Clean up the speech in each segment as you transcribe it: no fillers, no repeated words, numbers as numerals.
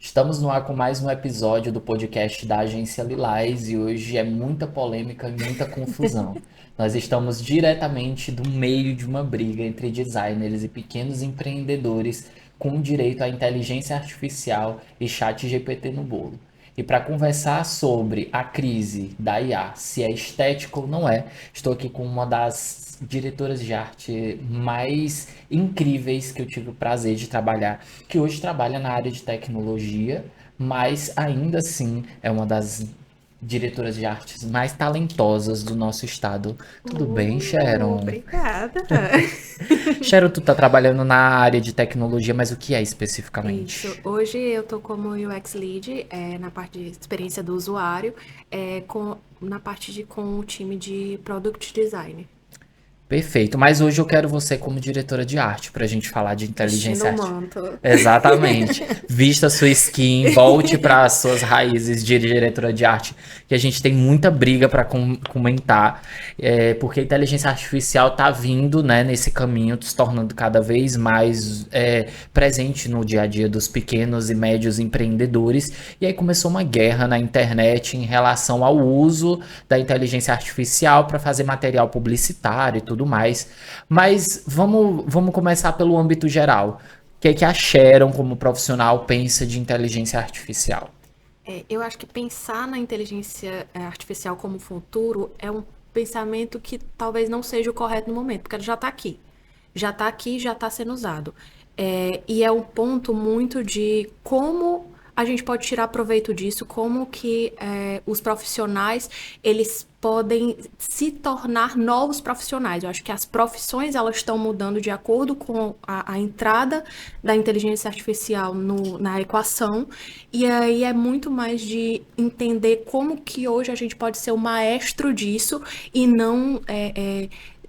Estamos no ar com mais um episódio do podcast da Agência Lilás e hoje é muita polêmica e muita confusão. Nós estamos diretamente do meio de uma briga entre designers e pequenos empreendedores com direito à inteligência artificial e chat GPT no bolo. E para conversar sobre a crise da IA, se é estético ou não é, estou aqui com uma das diretoras de arte mais incríveis que eu tive o prazer de trabalhar, que hoje trabalha na área de tecnologia, mas ainda assim é uma das diretoras de artes mais talentosas do nosso estado. Tudo bem, Sharon? Obrigada. Sharon, tu tá trabalhando na área de tecnologia, mas o que é Isso. especificamente? Hoje eu tô como UX Lead, na parte de experiência do usuário, na parte com o time de Product Design. Perfeito, mas hoje eu quero você como diretora de arte para a gente falar de Vestindo inteligência o artificial. manto. Exatamente. Vista sua skin, volte para as suas raízes de diretora de arte, que a gente tem muita briga para comentar, porque a inteligência artificial está vindo, né, nesse caminho, se tornando cada vez mais presente no dia a dia dos pequenos e médios empreendedores. E aí começou uma guerra na internet em relação ao uso da inteligência artificial para fazer material publicitário e tudo mais. Mas vamos começar pelo âmbito geral. O que é que a Sharon, como profissional, pensa de inteligência artificial? Eu acho que pensar na inteligência artificial como futuro é um pensamento que talvez não seja o correto no momento, porque ela já está aqui. Já está aqui, já está sendo usado. E é um ponto muito de como a gente pode tirar proveito disso, como que os profissionais eles podem se tornar novos profissionais. Eu acho que as profissões elas estão mudando de acordo com a entrada da inteligência artificial na equação, e aí é muito mais de entender como que hoje a gente pode ser o maestro disso e não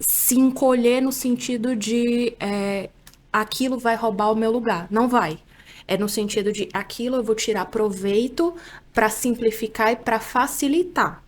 se encolher no sentido de aquilo vai roubar o meu lugar. Não vai. É no sentido de aquilo eu vou tirar proveito para simplificar e para facilitar.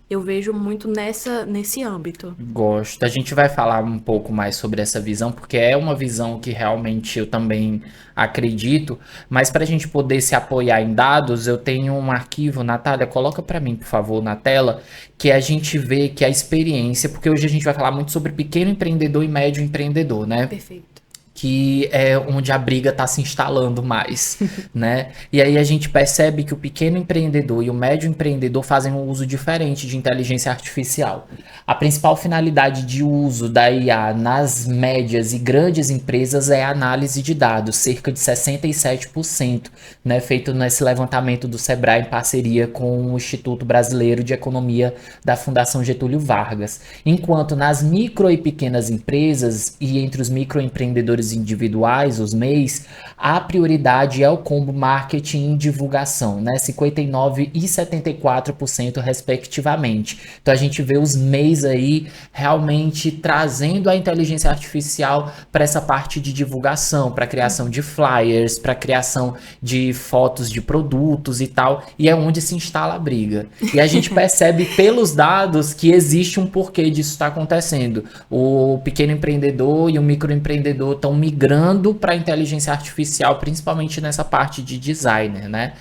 Eu vejo muito nesse âmbito. Gosto. A gente vai falar um pouco mais sobre essa visão, porque é uma visão que realmente eu também acredito. Mas para a gente poder se apoiar em dados, eu tenho um arquivo, Natália, coloca para mim, por favor, na tela, que a gente vê que a experiência, porque hoje a gente vai falar muito sobre pequeno empreendedor e médio empreendedor, né? Perfeito. Que é onde a briga está se instalando mais, né? E aí a gente percebe que o pequeno empreendedor e o médio empreendedor fazem um uso diferente de inteligência artificial. A principal finalidade de uso da IA nas médias e grandes empresas é a análise de dados, cerca de 67%, né? Feito nesse levantamento do Sebrae em parceria com o Instituto Brasileiro de Economia da Fundação Getúlio Vargas. Enquanto nas micro e pequenas empresas e entre os microempreendedores individuais, os MEIs, a prioridade é o combo marketing e divulgação, né? 59% e 74% respectivamente. Então a gente vê os MEIs aí realmente trazendo a inteligência artificial para essa parte de divulgação, para criação de flyers, para criação de fotos de produtos e tal, e é onde se instala a briga. E a gente percebe pelos dados que existe um porquê disso estar acontecendo. O pequeno empreendedor e o microempreendedor estão migrando para a inteligência artificial, principalmente nessa parte de designer, né?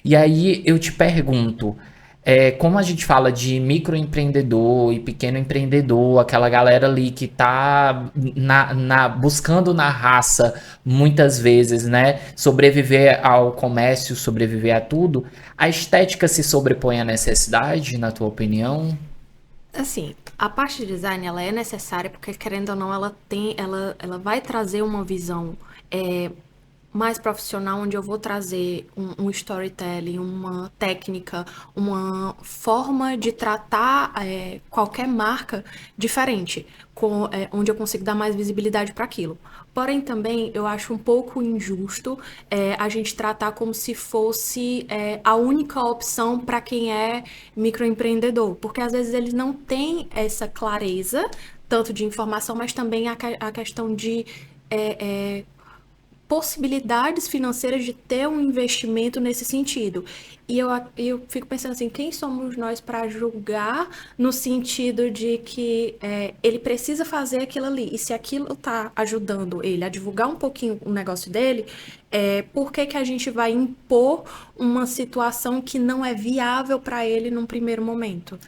E aí eu te pergunto, como a gente fala de microempreendedor e pequeno empreendedor, aquela galera ali que tá buscando na raça, muitas vezes, né, sobreviver ao comércio, sobreviver a tudo, a estética se sobrepõe à necessidade, na tua opinião? Assim, a parte de design ela é necessária porque querendo ou não ela vai trazer uma visão mais profissional, onde eu vou trazer um storytelling, uma técnica, uma forma de tratar qualquer marca diferente, onde eu consigo dar mais visibilidade para aquilo. Porém, também eu acho um pouco injusto a gente tratar como se fosse a única opção para quem é microempreendedor, porque às vezes eles não têm essa clareza, tanto de informação, mas também a questão de possibilidades financeiras de ter um investimento nesse sentido. E eu fico pensando assim, quem somos nós para julgar no sentido de que ele precisa fazer aquilo ali? E se aquilo está ajudando ele a divulgar um pouquinho o negócio dele, por que que a gente vai impor uma situação que não é viável para ele num primeiro momento?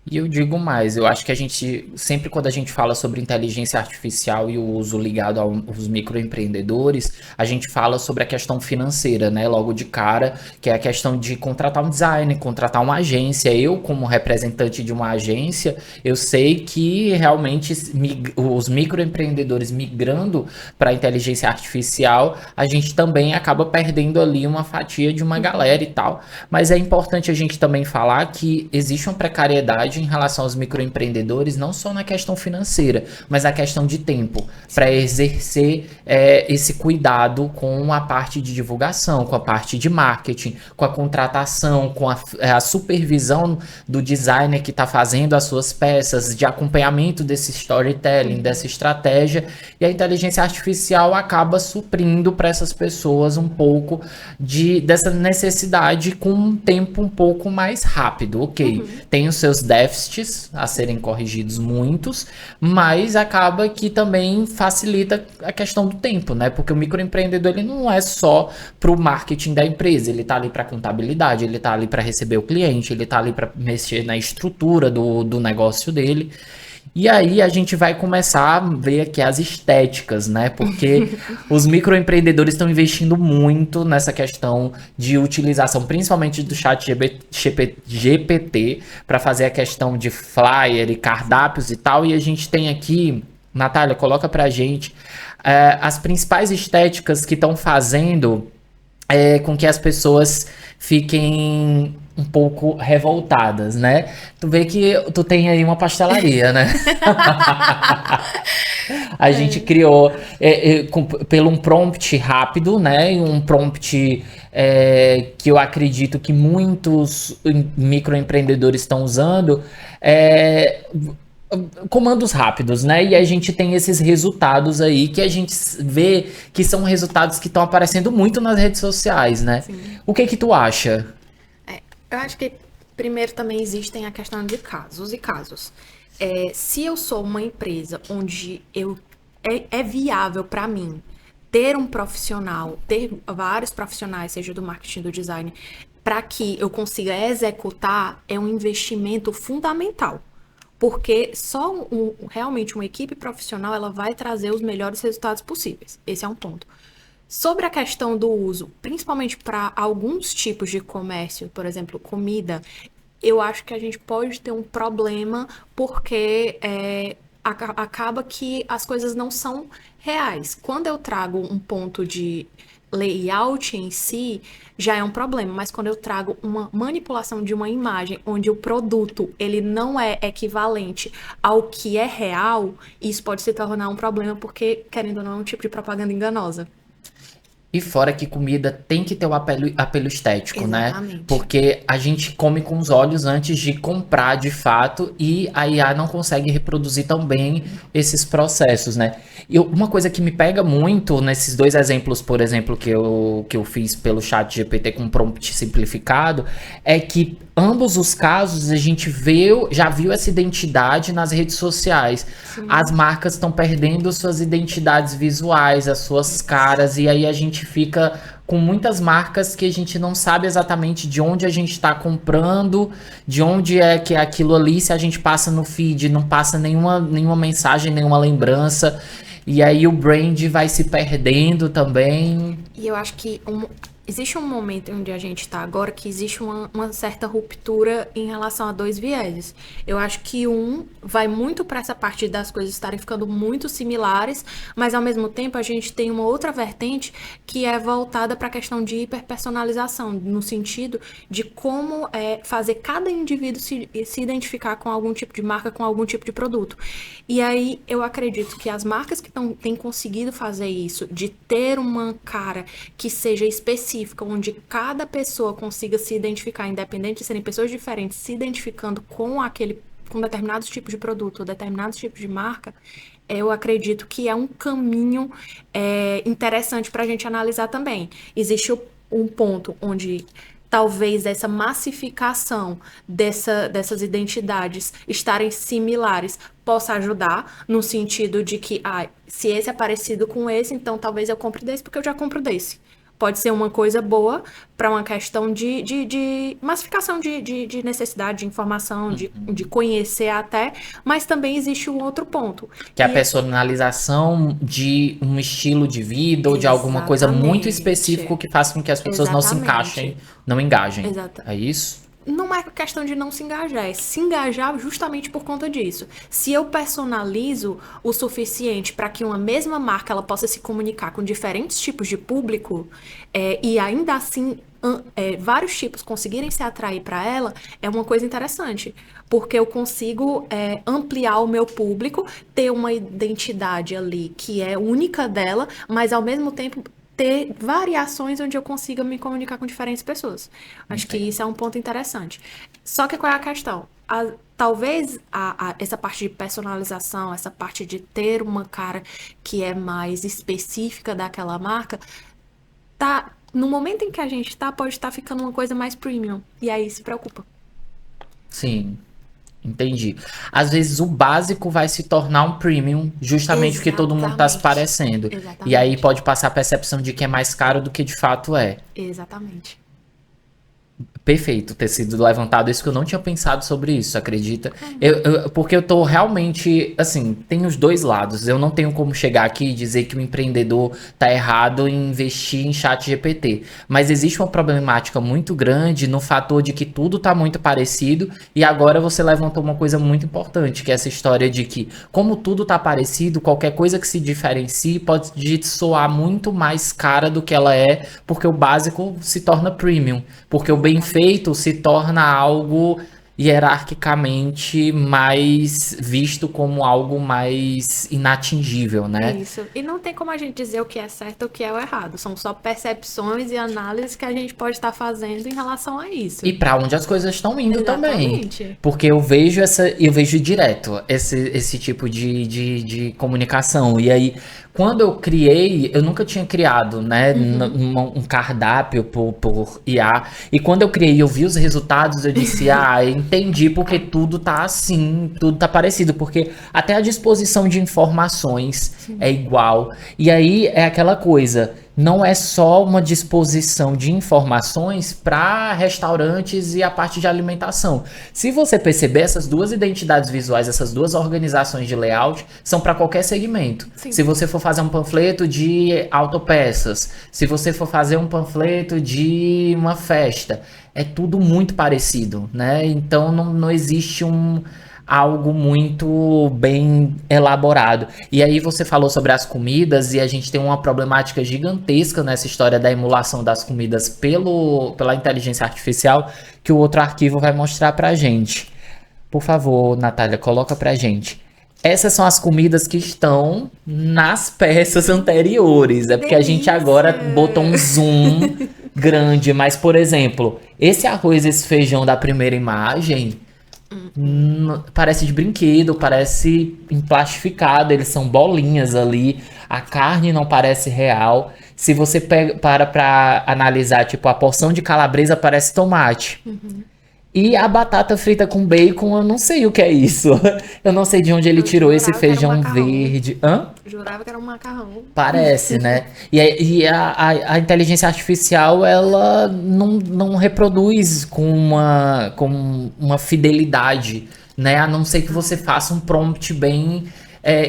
E eu digo mais, eu acho que a gente, sempre quando a gente fala sobre inteligência artificial e o uso ligado aos microempreendedores, a gente fala sobre a questão financeira, né? Logo de cara, que é a questão de contratar um designer, contratar uma agência. Eu, como representante de uma agência, eu sei que realmente os microempreendedores migrando para a inteligência artificial, a gente também acaba perdendo ali uma fatia de uma galera e tal. Mas é importante a gente também falar que existe uma precariedade em relação aos microempreendedores, não só na questão financeira, mas na questão de tempo, para exercer esse cuidado com a parte de divulgação, com a parte de marketing, com a contratação, com a supervisão do designer que está fazendo as suas peças, de acompanhamento desse storytelling, dessa estratégia, e a inteligência artificial acaba suprindo para essas pessoas um pouco dessa necessidade com um tempo um pouco mais rápido, ok? Tem os seus déficits a serem corrigidos muitos, mas acaba que também facilita a questão do tempo, né? Porque o microempreendedor ele não é só para o marketing da empresa, ele tá ali para contabilidade, ele tá ali para receber o cliente, ele tá ali para mexer na estrutura do negócio dele. E aí a gente vai começar a ver aqui as estéticas, né? Porque os microempreendedores estão investindo muito nessa questão de utilização, principalmente do chat GPT, para fazer a questão de flyer e cardápios e tal. E a gente tem aqui, Natália, coloca pra gente as principais estéticas que estão fazendo com que as pessoas fiquem um pouco revoltadas, né? Tu vê que tu tem aí uma pastelaria, né? A gente criou pelo um prompt rápido, né? Um prompt que eu acredito que muitos microempreendedores estão usando. Comandos rápidos, né? E a gente tem esses resultados aí que a gente vê que são resultados que estão aparecendo muito nas redes sociais, né? Sim. O que que tu acha? Eu acho que primeiro também existem a questão de casos e casos. Se eu sou uma empresa onde é viável para mim ter um profissional, ter vários profissionais, seja do marketing, do design, para que eu consiga executar, é um investimento fundamental. Porque só realmente uma equipe profissional ela vai trazer os melhores resultados possíveis. Esse é um ponto. Sobre a questão do uso, principalmente para alguns tipos de comércio, por exemplo, comida, eu acho que a gente pode ter um problema porque acaba que as coisas não são reais. Quando eu trago um ponto de layout em si, já é um problema, mas quando eu trago uma manipulação de uma imagem onde o produto ele não é equivalente ao que é real, isso pode se tornar um problema porque, querendo ou não, é um tipo de propaganda enganosa. E fora que comida tem que ter o apelo estético, Exatamente. né? Porque a gente come com os olhos antes de comprar de fato e a IA não consegue reproduzir tão bem esses processos, né? E uma coisa que me pega muito nesses dois exemplos, por exemplo, que eu fiz pelo chat GPT com prompt simplificado, é que ambos os casos a gente já viu essa identidade nas redes sociais. Sim. As marcas estão perdendo suas identidades visuais, as suas caras, e aí a gente fica com muitas marcas que a gente não sabe exatamente de onde a gente está comprando, de onde é que é aquilo ali, se a gente passa no feed, não passa nenhuma mensagem, nenhuma lembrança, e aí o brand vai se perdendo também. E eu acho que existe um momento onde a gente está agora que existe uma certa ruptura em relação a dois vieses. Eu acho que vai muito para essa parte das coisas estarem ficando muito similares, mas ao mesmo tempo a gente tem uma outra vertente que é voltada para a questão de hiperpersonalização, no sentido de como fazer cada indivíduo se identificar com algum tipo de marca, com algum tipo de produto. E aí eu acredito que as marcas que têm conseguido fazer isso, de ter uma cara que seja específica, onde cada pessoa consiga se identificar, independente de serem pessoas diferentes, se identificando com determinados tipos de produto, ou determinados tipos de marca, eu acredito que é um caminho interessante para a gente analisar também. Existe um ponto onde talvez essa massificação dessas identidades estarem similares possa ajudar, no sentido de que, se esse é parecido com esse, então talvez eu compre desse porque eu já compro desse. Pode ser uma coisa boa para uma questão de massificação de necessidade de informação, de conhecer até, mas também existe um outro ponto. Que é a personalização de um estilo de vida ou de alguma coisa muito específica que faça com que as pessoas não se encaixem, não engajem. É isso? Não é questão de não se engajar, é se engajar justamente por conta disso. Se eu personalizo o suficiente para que uma mesma marca ela possa se comunicar com diferentes tipos de público, e ainda assim vários tipos conseguirem se atrair para ela, é uma coisa interessante. Porque eu consigo ampliar o meu público, ter uma identidade ali que é única dela, mas ao mesmo tempo ter variações onde eu consiga me comunicar com diferentes pessoas. Acho que isso é um ponto interessante. Só que qual é a questão? Talvez essa parte de personalização, essa parte de ter uma cara que é mais específica daquela marca, no momento em que a gente pode estar ficando uma coisa mais premium. E aí se preocupa. Sim. Entendi. Às vezes o básico vai se tornar um premium, justamente porque todo mundo está se parecendo. Exatamente. E aí pode passar a percepção de que é mais caro do que de fato é. Exatamente. Perfeito ter sido levantado isso, que eu não tinha pensado sobre isso, acredita? Porque eu tô realmente, assim, tem os dois lados. Eu não tenho como chegar aqui e dizer que o empreendedor tá errado em investir em chat GPT. Mas existe uma problemática muito grande no fator de que tudo tá muito parecido, e agora você levantou uma coisa muito importante, que é essa história de que, como tudo tá parecido, qualquer coisa que se diferencie pode soar muito mais cara do que ela é, porque o básico se torna premium. Porque o bem feito se torna algo hierarquicamente mais visto como algo mais inatingível, né? Isso. E não tem como a gente dizer o que é certo ou o que é o errado. São só percepções e análises que a gente pode estar fazendo em relação a isso. E para onde as coisas estão indo também. Porque eu vejo direto esse tipo de comunicação. E aí, quando eu criei, eu nunca tinha criado, né, um cardápio por IA. E quando eu criei, eu vi os resultados, eu disse, entendi porque tudo tá assim, tudo tá parecido. Porque até a disposição de informações é igual. E aí é aquela coisa, não é só uma disposição de informações para restaurantes e a parte de alimentação. Se você perceber, essas duas identidades visuais, essas duas organizações de layout, são para qualquer segmento. Sim. Se você for fazer um panfleto de autopeças, se você for fazer um panfleto de uma festa, é tudo muito parecido, né? Então não existe algo muito bem elaborado. E aí você falou sobre as comidas, e a gente tem uma problemática gigantesca nessa história da emulação das comidas pela inteligência artificial, que o outro arquivo vai mostrar pra gente. Por favor, Natália, coloca pra gente. Essas são as comidas que estão nas peças anteriores. É porque a gente agora botou um zoom grande. Mas, por exemplo, esse arroz, esse feijão da primeira imagem, parece de brinquedo, parece emplastificado, eles são bolinhas ali, a carne não parece real. Se você para pra analisar, tipo, a porção de calabresa parece tomate. E a batata frita com bacon, eu não sei o que é isso. Eu não sei de onde ele tirou esse feijão verde. Hã? Jurava que era um macarrão. Parece, né? E a inteligência artificial, ela não reproduz com uma fidelidade, né? A não ser que você faça um prompt bem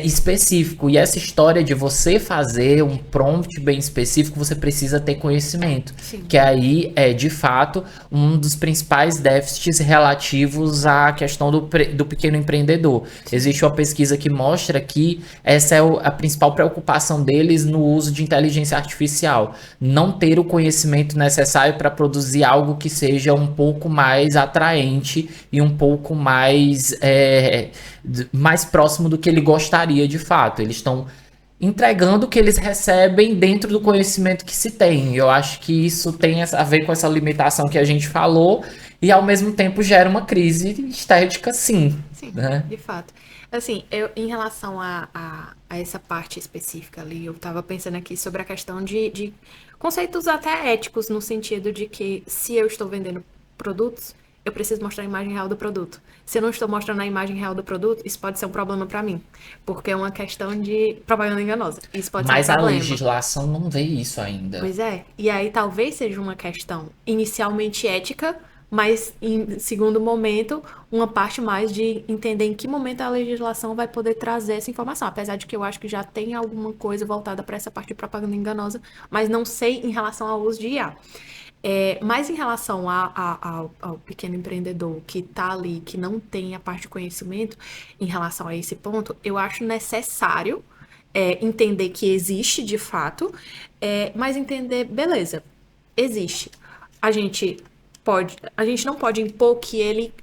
específico. E essa história de você fazer um prompt bem específico, você precisa ter conhecimento. Sim. Que aí é, de fato, um dos principais déficits relativos à questão do pequeno empreendedor. Sim. Existe uma pesquisa que mostra que essa é a principal preocupação deles no uso de inteligência artificial. Não ter o conhecimento necessário para produzir algo que seja um pouco mais atraente e um pouco mais próximo do que ele gostaria de fato. Eles estão entregando o que eles recebem dentro do conhecimento que se tem. Eu acho que isso tem a ver com essa limitação que a gente falou e, ao mesmo tempo, gera uma crise estética, sim. Sim, Né? de fato. Assim, em relação a essa parte específica ali, eu tava pensando aqui sobre a questão de conceitos até éticos, no sentido de que se eu estou vendendo produtos, eu preciso mostrar a imagem real do produto. Se eu não estou mostrando a imagem real do produto, isso pode ser um problema para mim, porque é uma questão de propaganda enganosa. Isso pode Mas ser um a problema. legislação não vê isso ainda. Pois é. E aí talvez seja uma questão inicialmente ética, mas em segundo momento, uma parte mais de entender em que momento a legislação vai poder trazer essa informação. Apesar de que eu acho que já tem alguma coisa voltada para essa parte de propaganda enganosa, mas não sei em relação ao uso de IA. Mas em relação ao pequeno empreendedor que está ali, que não tem a parte de conhecimento em relação a esse ponto, eu acho necessário entender que existe de fato, mas entender, beleza, existe. A gente não pode impor que ele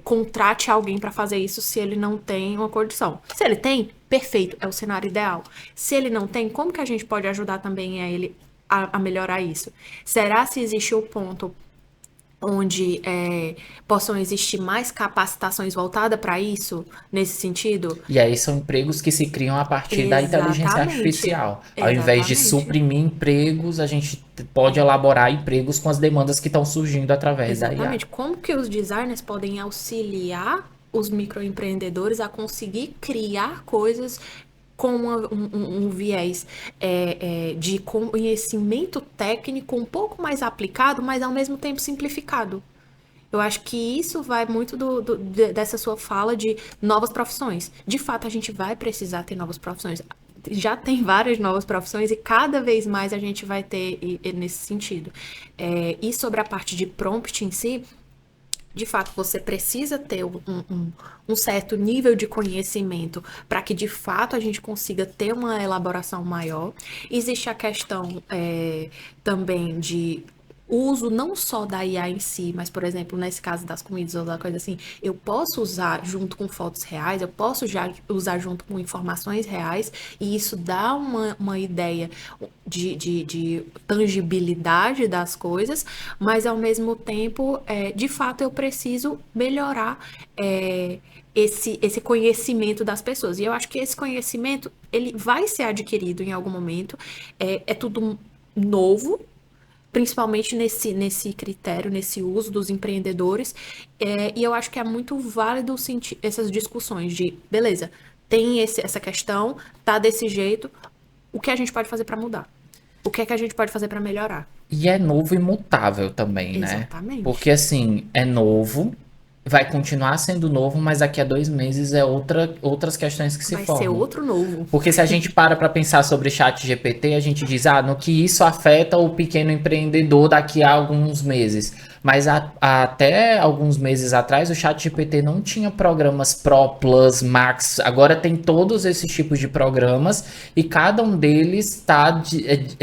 contrate alguém para fazer isso se ele não tem uma condição. Se ele tem, perfeito, é o cenário ideal. Se ele não tem, como que a gente pode ajudar também a ele a melhorar isso? Será se existe o ponto onde possam existir mais capacitações voltadas para isso, nesse sentido? E aí são empregos que se criam a partir da inteligência Exatamente. artificial. Ao invés de Exatamente. suprimir empregos, a gente pode elaborar empregos com as demandas que estão surgindo através da IA. Exatamente. Como que os designers podem auxiliar os microempreendedores a conseguir criar coisas com um viés de conhecimento técnico um pouco mais aplicado, mas ao mesmo tempo simplificado? Eu acho que isso vai muito dessa sua fala de novas profissões. De fato, a gente vai precisar ter novas profissões. Já tem várias novas profissões e cada vez mais a gente vai ter nesse sentido. E sobre a parte de prompt em si, de fato, você precisa ter um certo nível de conhecimento para que, de fato, a gente consiga ter uma elaboração maior. Existe a questão também de uso não só da IA em si, mas, por exemplo, nesse caso das comidas ou da coisa assim, eu posso usar junto com fotos reais, eu posso já usar junto com informações reais, e isso dá uma ideia de tangibilidade das coisas, mas ao mesmo tempo, de fato, eu preciso melhorar esse conhecimento das pessoas. E eu acho que esse conhecimento, ele vai ser adquirido em algum momento, é tudo novo, principalmente nesse critério, nesse uso dos empreendedores, e eu acho que é muito válido essas discussões de, beleza, tem essa questão, tá desse jeito, o que a gente pode fazer para mudar? O que é que a gente pode fazer para melhorar? E é novo e mutável também, né? Exatamente. Porque assim, é novo, vai continuar sendo novo, mas daqui a 2 meses outras questões que se Vai formam. ser outro novo. Porque se a gente para pensar sobre chat GPT, a gente diz, no que isso afeta o pequeno empreendedor daqui a alguns meses. Mas até alguns meses atrás, o chat GPT não tinha programas Pro, Plus, Max. Agora tem todos esses tipos de programas e cada um deles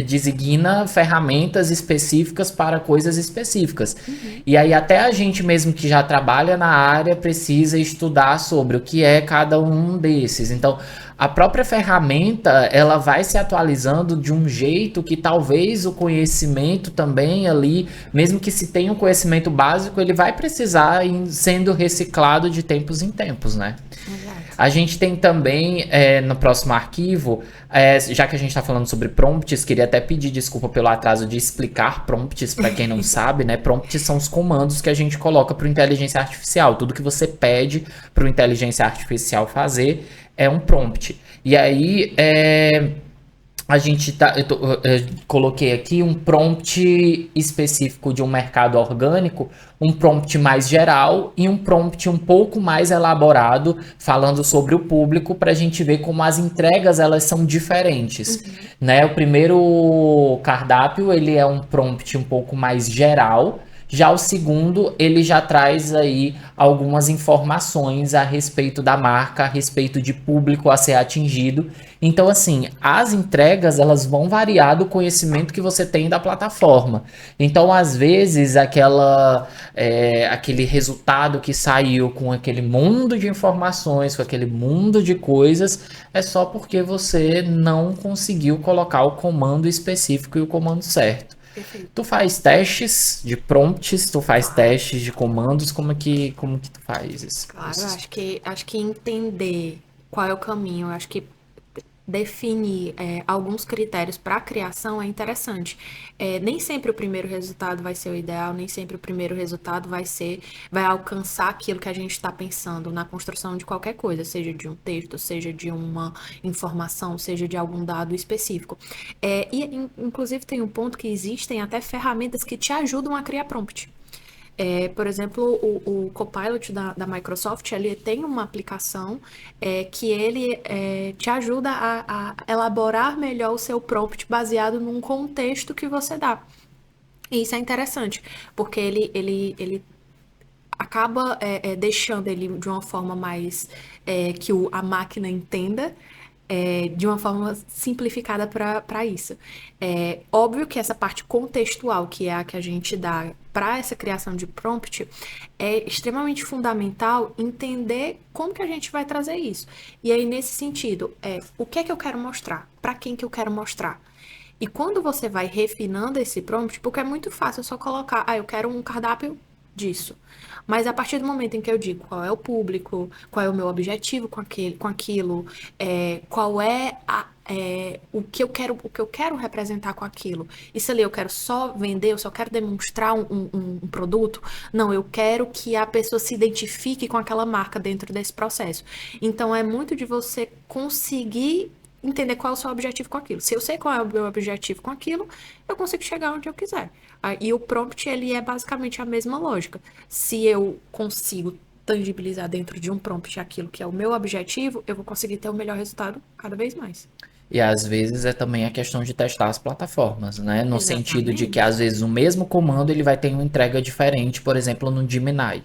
designa ferramentas específicas para coisas específicas. E aí até a gente mesmo que já trabalha na área precisa estudar sobre o que é cada um desses. Então, a própria ferramenta, ela vai se atualizando de um jeito que talvez o conhecimento também ali, mesmo que se tenha um conhecimento básico, ele vai precisar ir sendo reciclado de tempos em tempos, né? Exato. A gente tem também, no próximo arquivo, já que a gente está falando sobre prompts, queria até pedir desculpa pelo atraso de explicar prompts para quem não sabe, né? Prompts são os comandos que a gente coloca para o inteligência artificial. Tudo que você pede para o inteligência artificial fazer é um prompt. E aí, a gente eu coloquei aqui um prompt específico de um mercado orgânico, um prompt mais geral e um prompt um pouco mais elaborado, falando sobre o público, para a gente ver como as entregas elas são diferentes. Né? O primeiro cardápio ele é um prompt um pouco mais geral, Já o segundo, ele já traz aí algumas informações a respeito da marca, a respeito de público a ser atingido. Então, assim, as entregas elas vão variar do conhecimento que você tem da plataforma. Então, às vezes, aquele resultado que saiu com aquele mundo de informações, com aquele mundo de coisas, é só porque você não conseguiu colocar o comando específico e o comando certo. Perfeito. Tu faz testes de prompts, tu faz Claro, testes de comandos, como que tu faz isso? claro. Acho que entender qual é o caminho, acho que definir alguns critérios para a criação é interessante. Nem sempre o primeiro resultado vai ser o ideal, nem sempre o primeiro resultado vai alcançar aquilo que a gente está pensando na construção de qualquer coisa, seja de um texto, seja de uma informação, seja de algum dado específico. Inclusive, tem um ponto que existem até ferramentas que te ajudam a criar prompt. Por exemplo, o Copilot da Microsoft, ele tem uma aplicação que ele te ajuda a elaborar melhor o seu prompt baseado num contexto que você dá. E isso é interessante, porque ele acaba deixando ele de uma forma mais que a máquina entenda, de uma forma simplificada para isso. Óbvio que essa parte contextual, que é a que a gente dá para essa criação de prompt, é extremamente fundamental entender como que a gente vai trazer isso. E aí, nesse sentido, o que é que eu quero mostrar? Para quem que eu quero mostrar? E quando você vai refinando esse prompt, porque é muito fácil só colocar, eu quero um cardápio disso. Mas a partir do momento em que eu digo qual é o público, qual é o meu objetivo com aquilo, qual é o que eu quero representar com aquilo. Isso ali eu quero só vender, eu só quero demonstrar um produto. Não, eu quero que a pessoa se identifique com aquela marca dentro desse processo. Então é muito de você conseguir entender qual é o seu objetivo com aquilo. Se eu sei qual é o meu objetivo com aquilo, eu consigo chegar onde eu quiser. E o prompt, ele é basicamente a mesma lógica. Se eu consigo tangibilizar dentro de um prompt aquilo que é o meu objetivo, eu vou conseguir ter o melhor resultado cada vez mais. E às vezes é também a questão de testar as plataformas, né? No sentido de que Exatamente. às vezes o mesmo comando ele vai ter uma entrega diferente, por exemplo, no Gemini.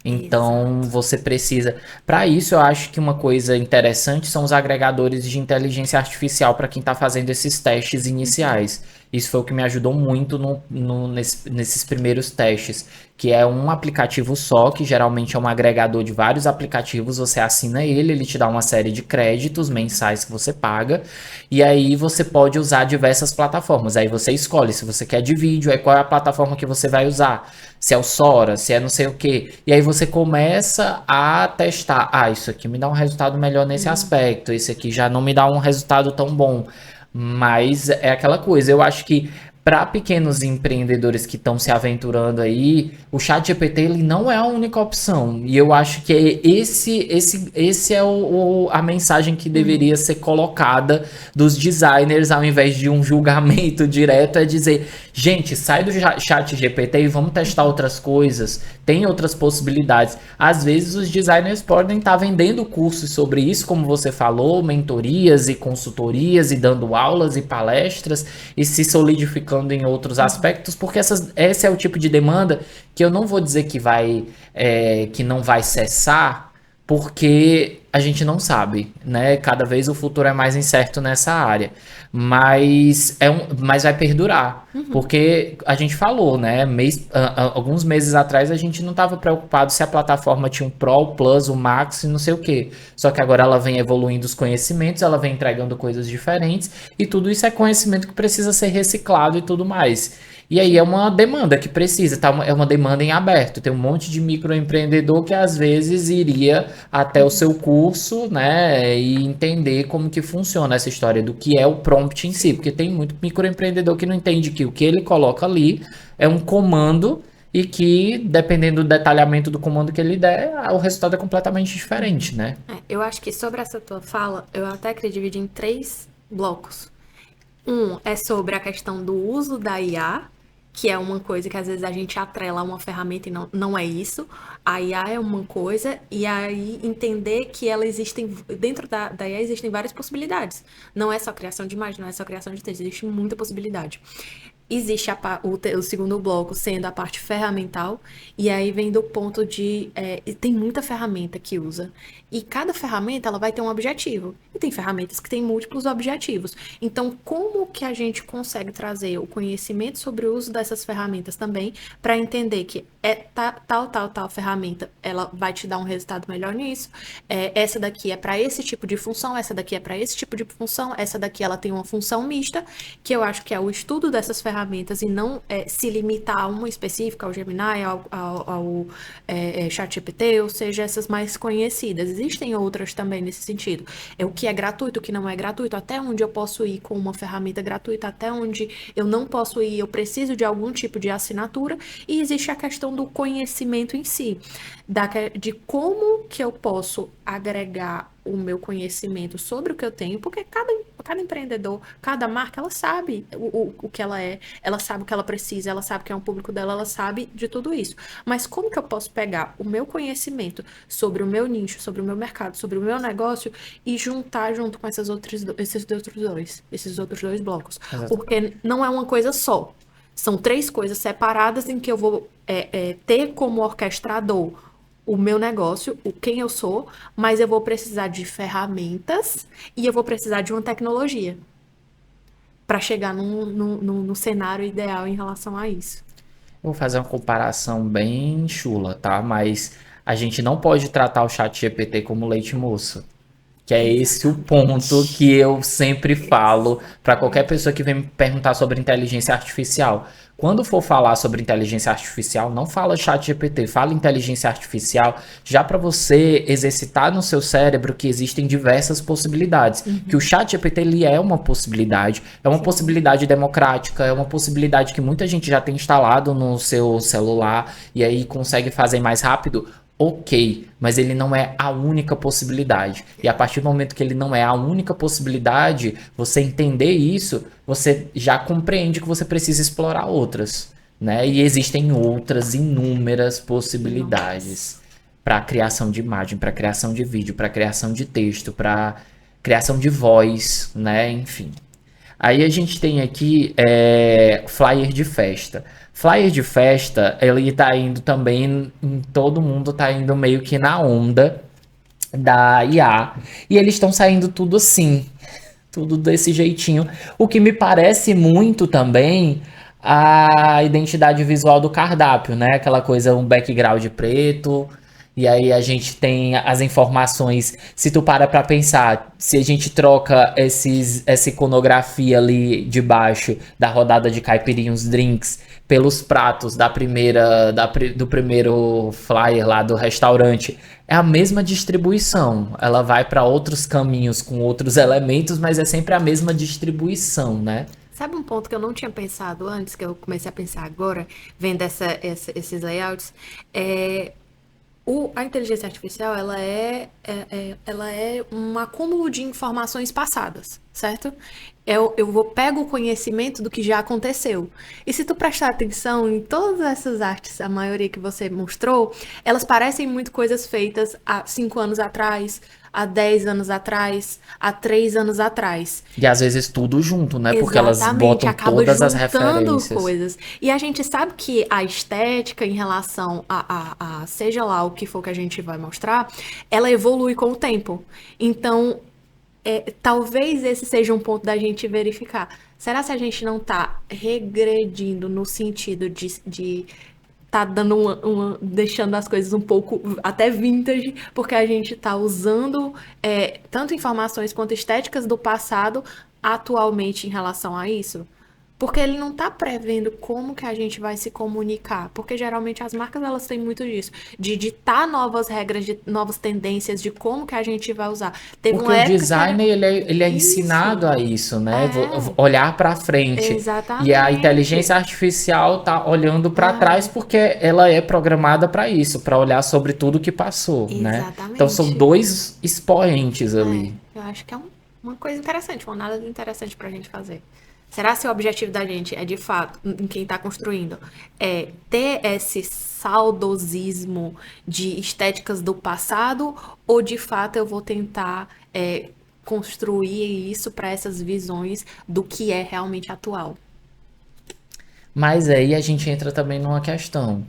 Então Exato. você precisa. Para isso, eu acho que uma coisa interessante são os agregadores de inteligência artificial para quem está fazendo esses testes iniciais. Isso foi o que me ajudou muito nesses primeiros testes, que é um aplicativo só, que geralmente é um agregador de vários aplicativos. Você assina ele, ele te dá uma série de créditos mensais que você paga, e aí você pode usar diversas plataformas. Aí você escolhe se você quer de vídeo, aí qual é a plataforma que você vai usar. Se é o Sora, se é não sei o que. E aí você começa a testar. Isso aqui me dá um resultado melhor nesse aspecto. Esse aqui já não me dá um resultado tão bom. Mas é aquela coisa. Eu acho que para pequenos empreendedores que estão se aventurando aí, o ChatGPT ele não é a única opção. E eu acho que esse é a mensagem que deveria ser colocada dos designers ao invés de um julgamento direto, é dizer, gente, sai do ChatGPT e vamos testar outras coisas. Tem outras possibilidades. Às vezes os designers podem estar vendendo cursos sobre isso, como você falou, mentorias e consultorias e dando aulas e palestras e se solidificando em outros aspectos, porque esse é o tipo de demanda que eu não vou dizer que não vai cessar, porque a gente não sabe, né? Cada vez o futuro é mais incerto nessa área, mas vai perdurar, porque a gente falou, né? Alguns meses atrás a gente não estava preocupado se a plataforma tinha um Pro, o Plus, o Max e não sei o que. Só que agora ela vem evoluindo os conhecimentos, ela vem entregando coisas diferentes e tudo isso é conhecimento que precisa ser reciclado e tudo mais. E aí é uma demanda que precisa, tá? É uma demanda em aberto. Tem um monte de microempreendedor que às vezes iria até o seu curso, né, e entender como que funciona essa história do que é o prompt em si, porque tem muito microempreendedor que não entende que o que ele coloca ali é um comando e que, dependendo do detalhamento do comando que ele der, o resultado é completamente diferente, né? Eu acho que sobre essa tua fala, eu até queria dividir em 3 blocos. Um é sobre a questão do uso da IA, que é uma coisa que às vezes a gente atrela a uma ferramenta e não é isso. A IA é uma coisa, e aí entender que ela existem, dentro da IA existem várias possibilidades. Não é só criação de imagem, não é só criação de texto, existe muita possibilidade. existe o segundo bloco sendo a parte ferramental, e aí vem do ponto de tem muita ferramenta que usa, e cada ferramenta ela vai ter um objetivo, e tem ferramentas que têm múltiplos objetivos. Então, como que a gente consegue trazer o conhecimento sobre o uso dessas ferramentas também, para entender que tal ferramenta, ela vai te dar um resultado melhor nisso, essa daqui é para esse tipo de função, essa daqui é para esse tipo de função, essa daqui ela tem uma função mista, que eu acho que é o estudo dessas ferramentas e não se limitar a uma específica, ao Gemini, ao ChatGPT, ou seja, essas mais conhecidas. Existem outras também nesse sentido. É o que é gratuito, o que não é gratuito, até onde eu posso ir com uma ferramenta gratuita, até onde eu não posso ir, eu preciso de algum tipo de assinatura, e existe a questão do conhecimento em si, de como que eu posso agregar o meu conhecimento sobre o que eu tenho, porque cada empreendedor, cada marca, ela sabe o que ela sabe o que ela precisa, ela sabe que é um público dela, ela sabe de tudo isso. Mas como que eu posso pegar o meu conhecimento sobre o meu nicho, sobre o meu mercado, sobre o meu negócio e juntar junto com esses outros dois blocos? Exato. Porque não é uma coisa só. São três coisas separadas em que eu vou ter como orquestrador o meu negócio, quem eu sou, mas eu vou precisar de ferramentas e eu vou precisar de uma tecnologia para chegar no cenário ideal em relação a isso. Eu vou fazer uma comparação bem chula, tá? Mas a gente não pode tratar o chat GPT como leite moça. Que é esse o ponto Exatamente. que eu sempre falo para qualquer pessoa que vem me perguntar sobre inteligência artificial. Quando for falar sobre inteligência artificial, não fala chat GPT, fala inteligência artificial, já para você exercitar no seu cérebro que existem diversas possibilidades. Que o chat GPT ele é uma Sim. possibilidade democrática, é uma possibilidade que muita gente já tem instalado no seu celular e aí consegue fazer mais rápido. Ok, mas ele não é a única possibilidade. E a partir do momento que ele não é a única possibilidade, você entender isso, você já compreende que você precisa explorar outras, né? E existem outras inúmeras Inúmeras. possibilidades para criação de imagem, para criação de vídeo, para criação de texto, para criação de voz, né? Enfim. Aí a gente tem aqui flyer de festa. Flyer de festa, ele tá indo também, todo mundo tá indo meio que na onda da IA. E eles estão saindo tudo assim, tudo desse jeitinho. O que me parece muito também a identidade visual do cardápio, né? Aquela coisa, um background preto. E aí a gente tem as informações. Se tu para pensar, se a gente troca essa iconografia ali de baixo da rodada de caipirinhos drinks pelos pratos do primeiro flyer lá do restaurante, é a mesma distribuição. Ela vai para outros caminhos com outros elementos, mas é sempre a mesma distribuição, né? Sabe um ponto que eu não tinha pensado antes, que eu comecei a pensar agora, vendo esses layouts? É, a inteligência artificial, ela é um acúmulo de informações passadas, certo? Pego o conhecimento do que já aconteceu. E se tu prestar atenção em todas essas artes, a maioria que você mostrou, elas parecem muito coisas feitas há 5 anos atrás, há 10 anos atrás, há 3 anos atrás. E às vezes tudo junto, né? Porque elas Exatamente, botam acaba todas as juntando referências. coisas. E a gente sabe que a estética em relação seja lá o que for que a gente vai mostrar, ela evolui com o tempo. Então, talvez esse seja um ponto da gente verificar. Será se a gente não tá regredindo no sentido de tá dando deixando as coisas um pouco até vintage, porque a gente tá usando tanto informações quanto estéticas do passado atualmente em relação a isso? Porque ele não tá prevendo como que a gente vai se comunicar. Porque geralmente as marcas elas têm muito disso. De ditar novas regras, de novas tendências, de como que a gente vai usar. Teve Porque uma o época que era design ele é ensinado isso. a isso, né? É, Olhar para frente. E a inteligência exatamente. artificial tá olhando para trás Aham, porque ela é programada para isso, para olhar sobre tudo que passou, né? Então são exatamente. dois expoentes ali. Eu acho que é uma coisa interessante, uma análise interessante pra gente fazer. Será se o objetivo da gente é, de fato, em quem está construindo, ter esse saudosismo de estéticas do passado, ou de fato eu vou tentar construir isso para essas visões do que é realmente atual? Mas aí a gente entra também numa questão.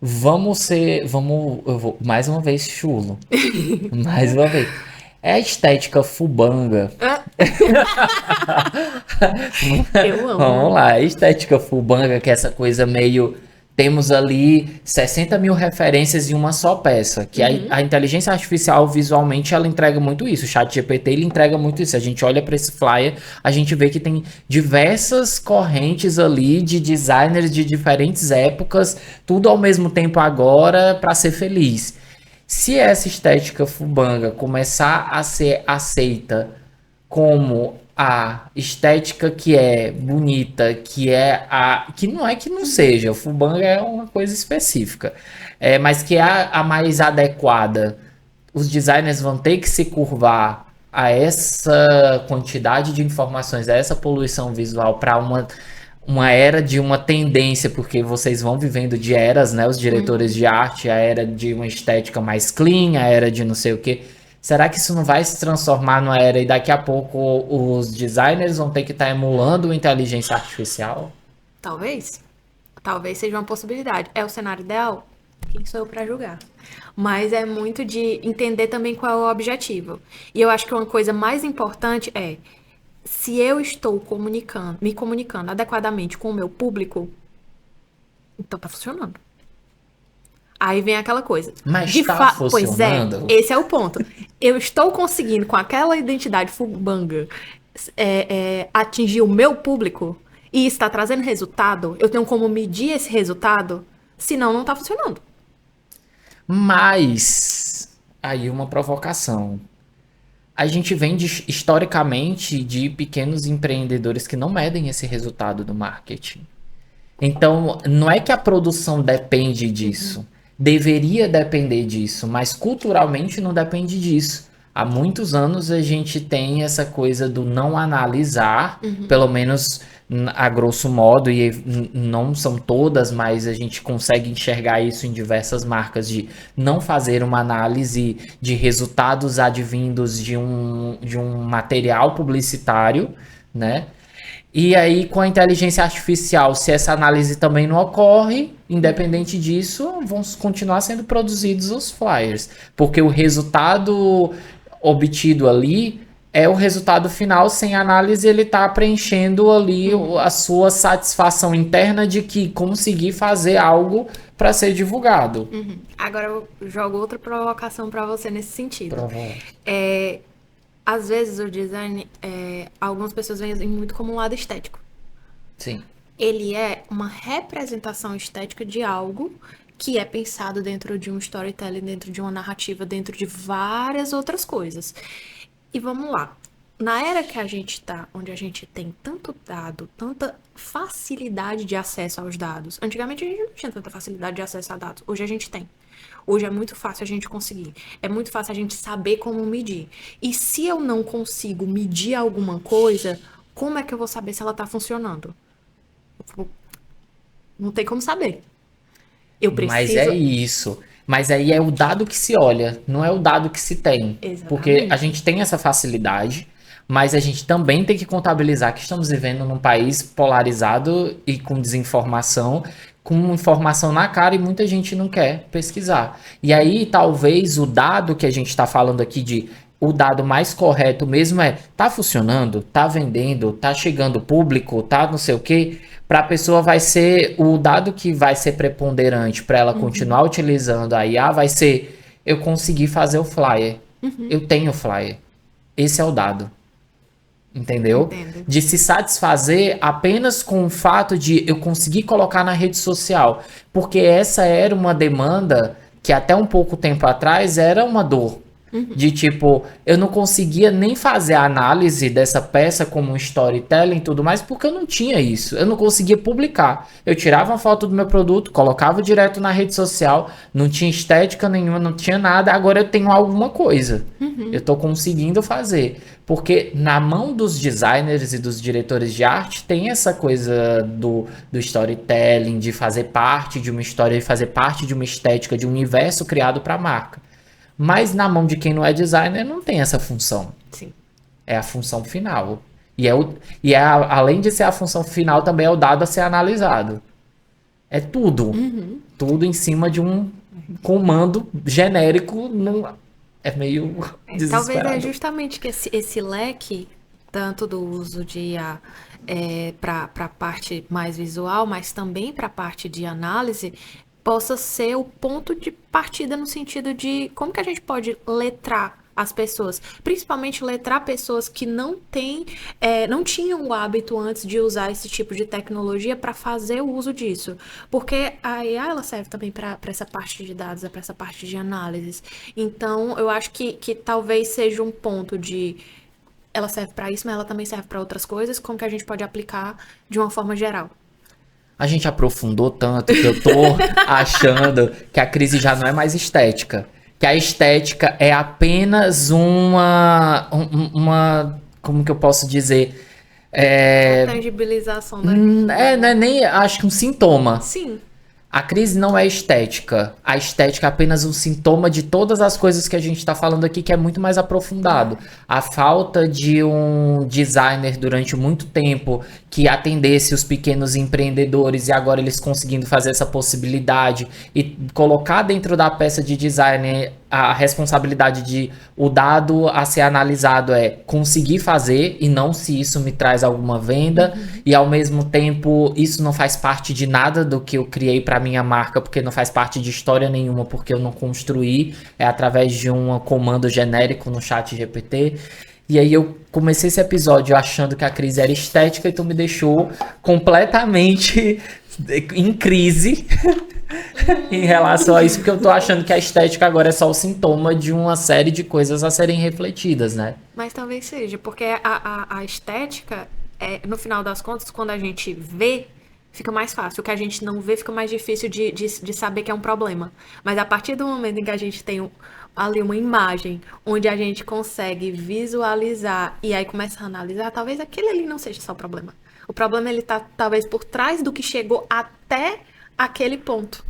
Eu vou mais uma vez chulo, mais uma vez. É a estética fubanga. Ah, eu Vamos amo. lá, a estética fubanga, que é essa coisa meio. Temos ali 60 mil referências em uma só peça. Que Uhum. a inteligência artificial, visualmente, ela entrega muito isso. O chat GPT, ele entrega muito isso. A gente olha para esse flyer, a gente vê que tem diversas correntes ali de designers de diferentes épocas, tudo ao mesmo tempo agora, para ser feliz. Se essa estética fubanga começar a ser aceita como a estética que é bonita, que é a que não é que não seja, o Fubanga é uma coisa específica, mas que é a mais adequada. Os designers vão ter que se curvar a essa quantidade de informações, a essa poluição visual para uma era de uma tendência, porque vocês vão vivendo de eras, né? Os diretores Uhum. de arte, a era de uma estética mais clean, a era de não sei o quê. Será que isso não vai se transformar numa era e daqui a pouco os designers vão ter que estar emulando a inteligência artificial? Talvez. Talvez seja uma possibilidade. É o cenário ideal? Quem sou eu para julgar? Mas é muito de entender também qual é o objetivo. E eu acho que uma coisa mais importante é se eu estou comunicando, me comunicando adequadamente com o meu público, então tá funcionando. Aí vem aquela coisa. Mas está Pois é, funcionando? esse é o ponto. Eu estou conseguindo, com aquela identidade fubanga, atingir o meu público e está trazendo resultado. Eu tenho como medir esse resultado, senão não está funcionando. Mas aí uma provocação. A gente vem historicamente de pequenos empreendedores que não medem esse resultado do marketing. Então, não é que a produção depende disso. Deveria depender disso, mas culturalmente não depende disso. Há muitos anos a gente tem essa coisa do não analisar, pelo menos a grosso modo, e não são todas, mas a gente consegue enxergar isso em diversas marcas, de não fazer uma análise de resultados advindos de um material publicitário, né? E aí, com a inteligência artificial, se essa análise também não ocorre, independente disso, vão continuar sendo produzidos os flyers. Porque o resultado obtido ali é o resultado final, sem análise, ele está preenchendo ali a sua satisfação interna de que consegui fazer algo para ser divulgado. Agora eu jogo outra provocação para você nesse sentido. Prova- É, às vezes o design, algumas pessoas veem muito como um lado estético. Sim. Ele é uma representação estética de algo que é pensado dentro de um storytelling, dentro de uma narrativa, dentro de várias outras coisas. E vamos lá. Na era que a gente tá, onde a gente tem tanto dado, tanta facilidade de acesso aos dados. Antigamente a gente não tinha tanta facilidade de acesso a dados. Hoje a gente tem. Hoje é muito fácil a gente conseguir. É muito fácil a gente saber como medir. E se eu não consigo medir alguma coisa, como é que eu vou saber se ela tá funcionando? Não tem como saber. Eu Mas é preciso. isso. Mas aí é o dado que se olha, não é o dado que se tem. Porque a Exatamente. gente tem essa facilidade, mas a gente também tem que contabilizar que estamos vivendo num país polarizado e com desinformação, com informação na cara e muita gente não quer pesquisar. E aí talvez o dado que a gente está falando aqui de o dado mais correto mesmo é tá funcionando, tá vendendo, tá chegando público, tá não sei o quê. Para a pessoa vai ser o dado que vai ser preponderante para ela continuar utilizando a IA vai ser eu consegui fazer o flyer. Eu tenho o flyer. Esse é o dado. Entendeu? Entendo. De se satisfazer apenas com o fato de eu conseguir colocar na rede social. Porque essa era uma demanda que até um pouco tempo atrás era uma dor. De tipo, eu não conseguia nem fazer a análise dessa peça como um storytelling e tudo mais, porque eu não tinha isso. Eu não conseguia publicar. Eu tirava uma foto do meu produto, colocava direto na rede social, não tinha estética nenhuma, não tinha nada. Agora eu tenho alguma coisa. Eu tô conseguindo fazer. Porque na mão dos designers e dos diretores de arte tem essa coisa do storytelling, de fazer parte de uma história, de fazer parte de uma estética, de um universo criado para a marca. Mas na mão de quem não é designer não tem essa função. Sim. É a função final. Além de ser a função final, também é o dado a ser analisado. É tudo. Tudo em cima de um comando genérico. É meio Talvez é desesperado. justamente que esse leque, tanto do uso de IA para a parte mais visual, mas também para a parte de análise, possa ser o ponto de partida no sentido de como que a gente pode letrar as pessoas, principalmente letrar pessoas que não tinham o hábito antes de usar esse tipo de tecnologia para fazer o uso disso, porque a IA ela serve também para essa parte de dados, para essa parte de análises. Então, eu acho que talvez seja um ponto de ela serve para isso, mas ela também serve para outras coisas, como que a gente pode aplicar de uma forma geral. A gente aprofundou tanto que eu tô achando que a crise já não é mais estética. Que a estética é apenas uma, como que eu posso dizer? A É, tangibilização da não é nem, acho que um sintoma. Sim, A crise não é estética. A estética é apenas um sintoma de todas as coisas que a gente está falando aqui, que é muito mais aprofundado. A falta de um designer durante muito tempo que atendesse os pequenos empreendedores e agora eles conseguindo fazer essa possibilidade e colocar dentro da peça de design a responsabilidade de o dado a ser analisado é conseguir fazer e não se isso me traz alguma venda e ao mesmo tempo isso não faz parte de nada do que eu criei para minha marca porque não faz parte de história nenhuma porque eu não construí é através de um comando genérico no chat GPT. E aí eu comecei esse episódio achando que a crise era estética e tu me deixou completamente em crise em relação a isso, porque eu tô achando que a estética agora é só o sintoma de uma série de coisas a serem refletidas, né? mas talvez seja, porque a estética, no final das contas, quando a gente vê, fica mais fácil. O que a gente não vê fica mais difícil de saber que é um problema. Mas a partir do momento em que a gente tem ali uma imagem, onde a gente consegue visualizar e aí começa a analisar, talvez aquele ali não seja só o problema. O problema ele tá talvez por trás do que chegou até aquele ponto.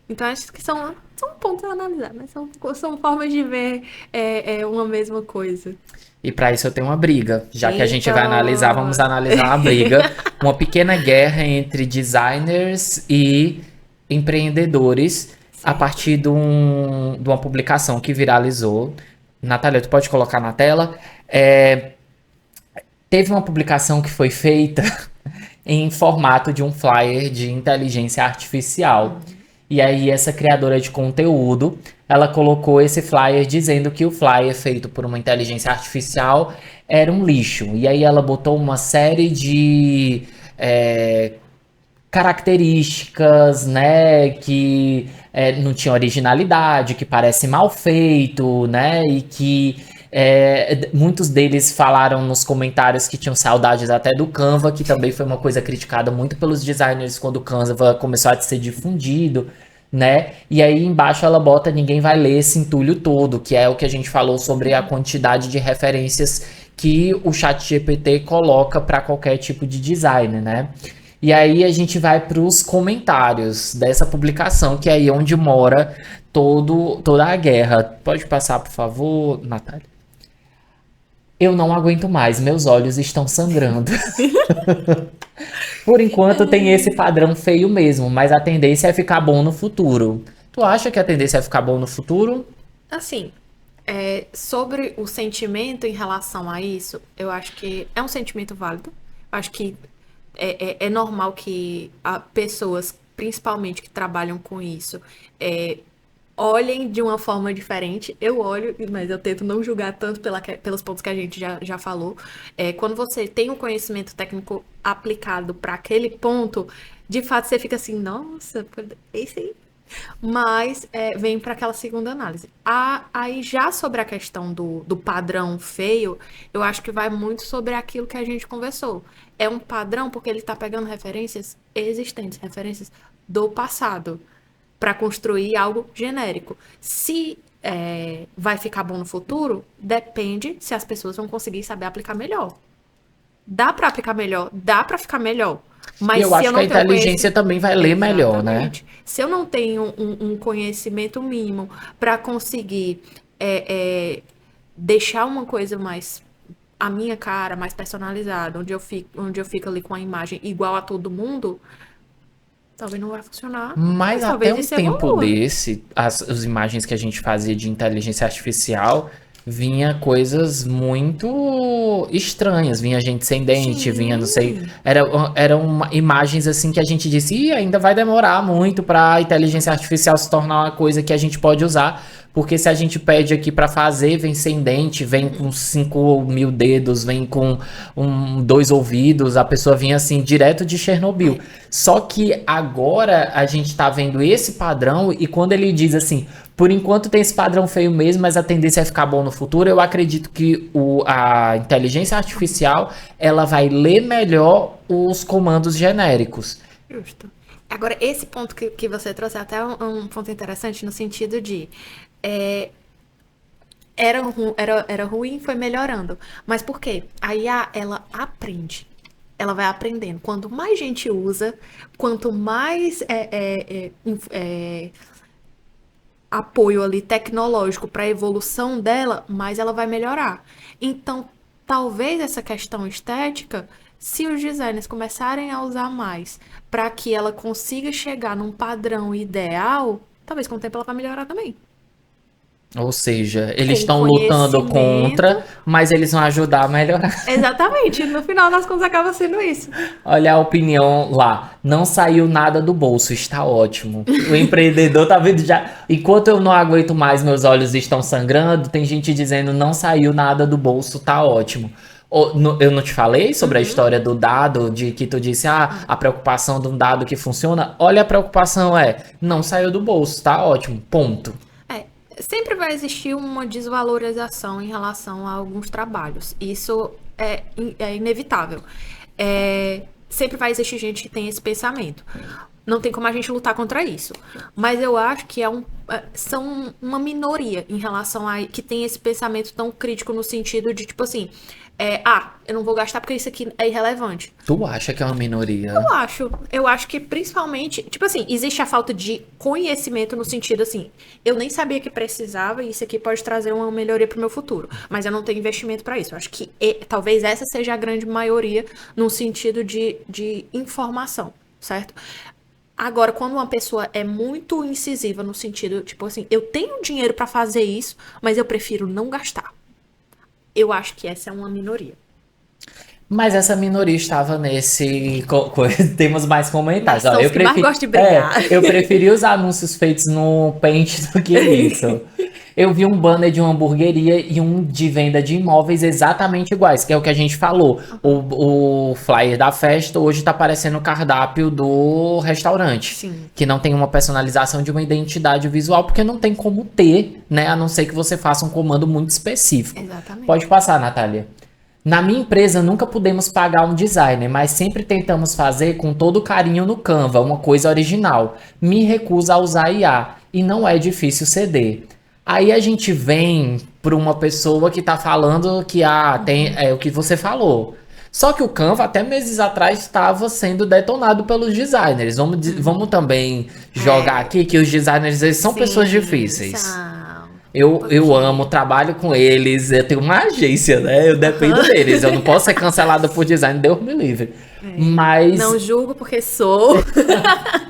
Então, acho que são pontos a analisar, né? São formas de ver uma mesma coisa. E para isso eu tenho uma briga. Já que a gente vai analisar, Então, vamos analisar uma briga. Uma pequena guerra entre designers e empreendedores a partir de uma publicação que viralizou. Natália, tu pode colocar na tela. Teve uma publicação que foi feita em formato de um flyer de inteligência artificial. E aí essa criadora de conteúdo, ela colocou esse flyer dizendo que o flyer feito por uma inteligência artificial era um lixo. E aí ela botou uma série de características, né, que não tinha originalidade, que parece mal feito, né, e que muitos deles falaram nos comentários que tinham saudades até do Canva, que também foi uma coisa criticada muito pelos designers quando o Canva começou a ser difundido, né? E aí embaixo ela bota ninguém vai ler esse entulho todo, que é o que a gente falou sobre a quantidade de referências que o ChatGPT coloca para qualquer tipo de design, né? E aí a gente vai para os comentários dessa publicação, que é aí onde mora toda a guerra. Pode passar, por favor, Natália? Eu não aguento mais, meus olhos estão sangrando. Por enquanto tem esse padrão feio mesmo, mas a tendência é ficar bom no futuro. Tu acha que a tendência é ficar bom no futuro? assim, sobre o sentimento em relação a isso, eu acho que é um sentimento válido. Eu acho que é normal que pessoas, principalmente que trabalham com isso, olhem de uma forma diferente. Eu olho, mas eu tento não julgar tanto pelos pontos que a gente já falou. Quando você tem um conhecimento técnico aplicado para aquele ponto, de fato você fica assim, nossa, esse aí. Mas vem para aquela segunda análise. Aí já sobre a questão do padrão feio, eu acho que vai muito sobre aquilo que a gente conversou. É um padrão porque ele está pegando referências existentes, referências do passado, para construir algo genérico. Se vai ficar bom no futuro, depende se as pessoas vão conseguir saber aplicar melhor. Dá para aplicar melhor, dá para ficar melhor. Mas E eu se acho eu que a não tenho inteligência também vai ler melhor, né? Exatamente. Se eu não tenho um conhecimento mínimo para conseguir deixar uma coisa mais a minha cara mais personalizada, onde eu fico ali com a imagem igual a todo mundo, talvez não vai funcionar. Mas até talvez um isso tempo evolua. desse, as imagens que a gente fazia de inteligência artificial, vinha coisas muito estranhas. Vinha gente sem dente, vinha não sei. Sim. Eram imagens assim que a gente disse, Ih, ainda vai demorar muito para a inteligência artificial se tornar uma coisa que a gente pode usar. Porque se a gente pede aqui para fazer, vem sem dente, vem com 5.000 dedos, vem com dois ouvidos, a pessoa vinha assim direto de Chernobyl. Só que agora a gente tá vendo esse padrão e quando ele diz assim, por enquanto tem esse padrão feio mesmo, mas a tendência é ficar bom no futuro, eu acredito que a inteligência artificial ela vai ler melhor os comandos genéricos. Justo. Agora, esse ponto que você trouxe é até um ponto interessante no sentido de é, era ruim, foi melhorando. Mas por quê? A IA, ela aprende. Ela vai aprendendo. Quanto mais gente usa, quanto mais apoio ali tecnológico para a evolução dela, mais ela vai melhorar. Então, talvez essa questão estética, se os designers começarem a usar mais para que ela consiga chegar num padrão ideal, talvez com o tempo ela vai melhorar também. Ou seja, eles Com estão lutando conhecimento. contra, mas eles vão ajudar a melhorar. Exatamente, no final das contas acaba sendo isso. Olha a opinião lá. Não saiu nada do bolso, está ótimo. O empreendedor tá vendo já. Enquanto eu não aguento mais, meus olhos estão sangrando, tem gente dizendo não saiu nada do bolso, tá ótimo. Eu não te falei sobre a história do dado, de que tu disse, a preocupação de um dado que funciona? Olha, a preocupação não saiu do bolso, tá ótimo, ponto. É, sempre vai existir uma desvalorização em relação a alguns trabalhos. Isso é inevitável. Sempre vai existir gente que tem esse pensamento. Não tem como a gente lutar contra isso. Mas eu acho que são uma minoria em relação a que tem esse pensamento tão crítico no sentido de, tipo assim, eu não vou gastar porque isso aqui é irrelevante. Tu acha que é uma minoria? Eu acho que principalmente, tipo assim, existe a falta de conhecimento no sentido assim, eu nem sabia que precisava e isso aqui pode trazer uma melhoria pro meu futuro, mas eu não tenho investimento para isso. Eu acho que talvez essa seja a grande maioria no sentido de informação, certo? Agora, quando uma pessoa é muito incisiva no sentido, tipo assim, eu tenho dinheiro para fazer isso, mas eu prefiro não gastar. Eu acho que essa é uma minoria. Mas essa minoria estava nesse. Temos mais comentários. Mas são os que mais gostam de brigar. Eu preferi os anúncios feitos no Paint do que isso. Eu vi um banner de uma hamburgueria e um de venda de imóveis exatamente iguais, que é o que a gente falou. O flyer da festa hoje tá parecendo o cardápio do restaurante. Sim. Que não tem uma personalização de uma identidade visual, porque não tem como ter, né? A não ser que você faça um comando muito específico. Exatamente. Pode passar, Natália. Na minha empresa nunca pudemos pagar um designer, mas sempre tentamos fazer com todo carinho no Canva, uma coisa original. Me recuso a usar IA e não é difícil ceder. Aí a gente vem para uma pessoa que tá falando que tem o que você falou. Só que o Canva até meses atrás estava sendo detonado pelos designers. Vamos também jogar aqui que os designers eles são pessoas difíceis. São. Eu amo, trabalho com eles, eu tenho uma agência, né? Eu dependo deles, eu não posso ser cancelada por design, Deus me livre. Mas, Não julgo porque sou.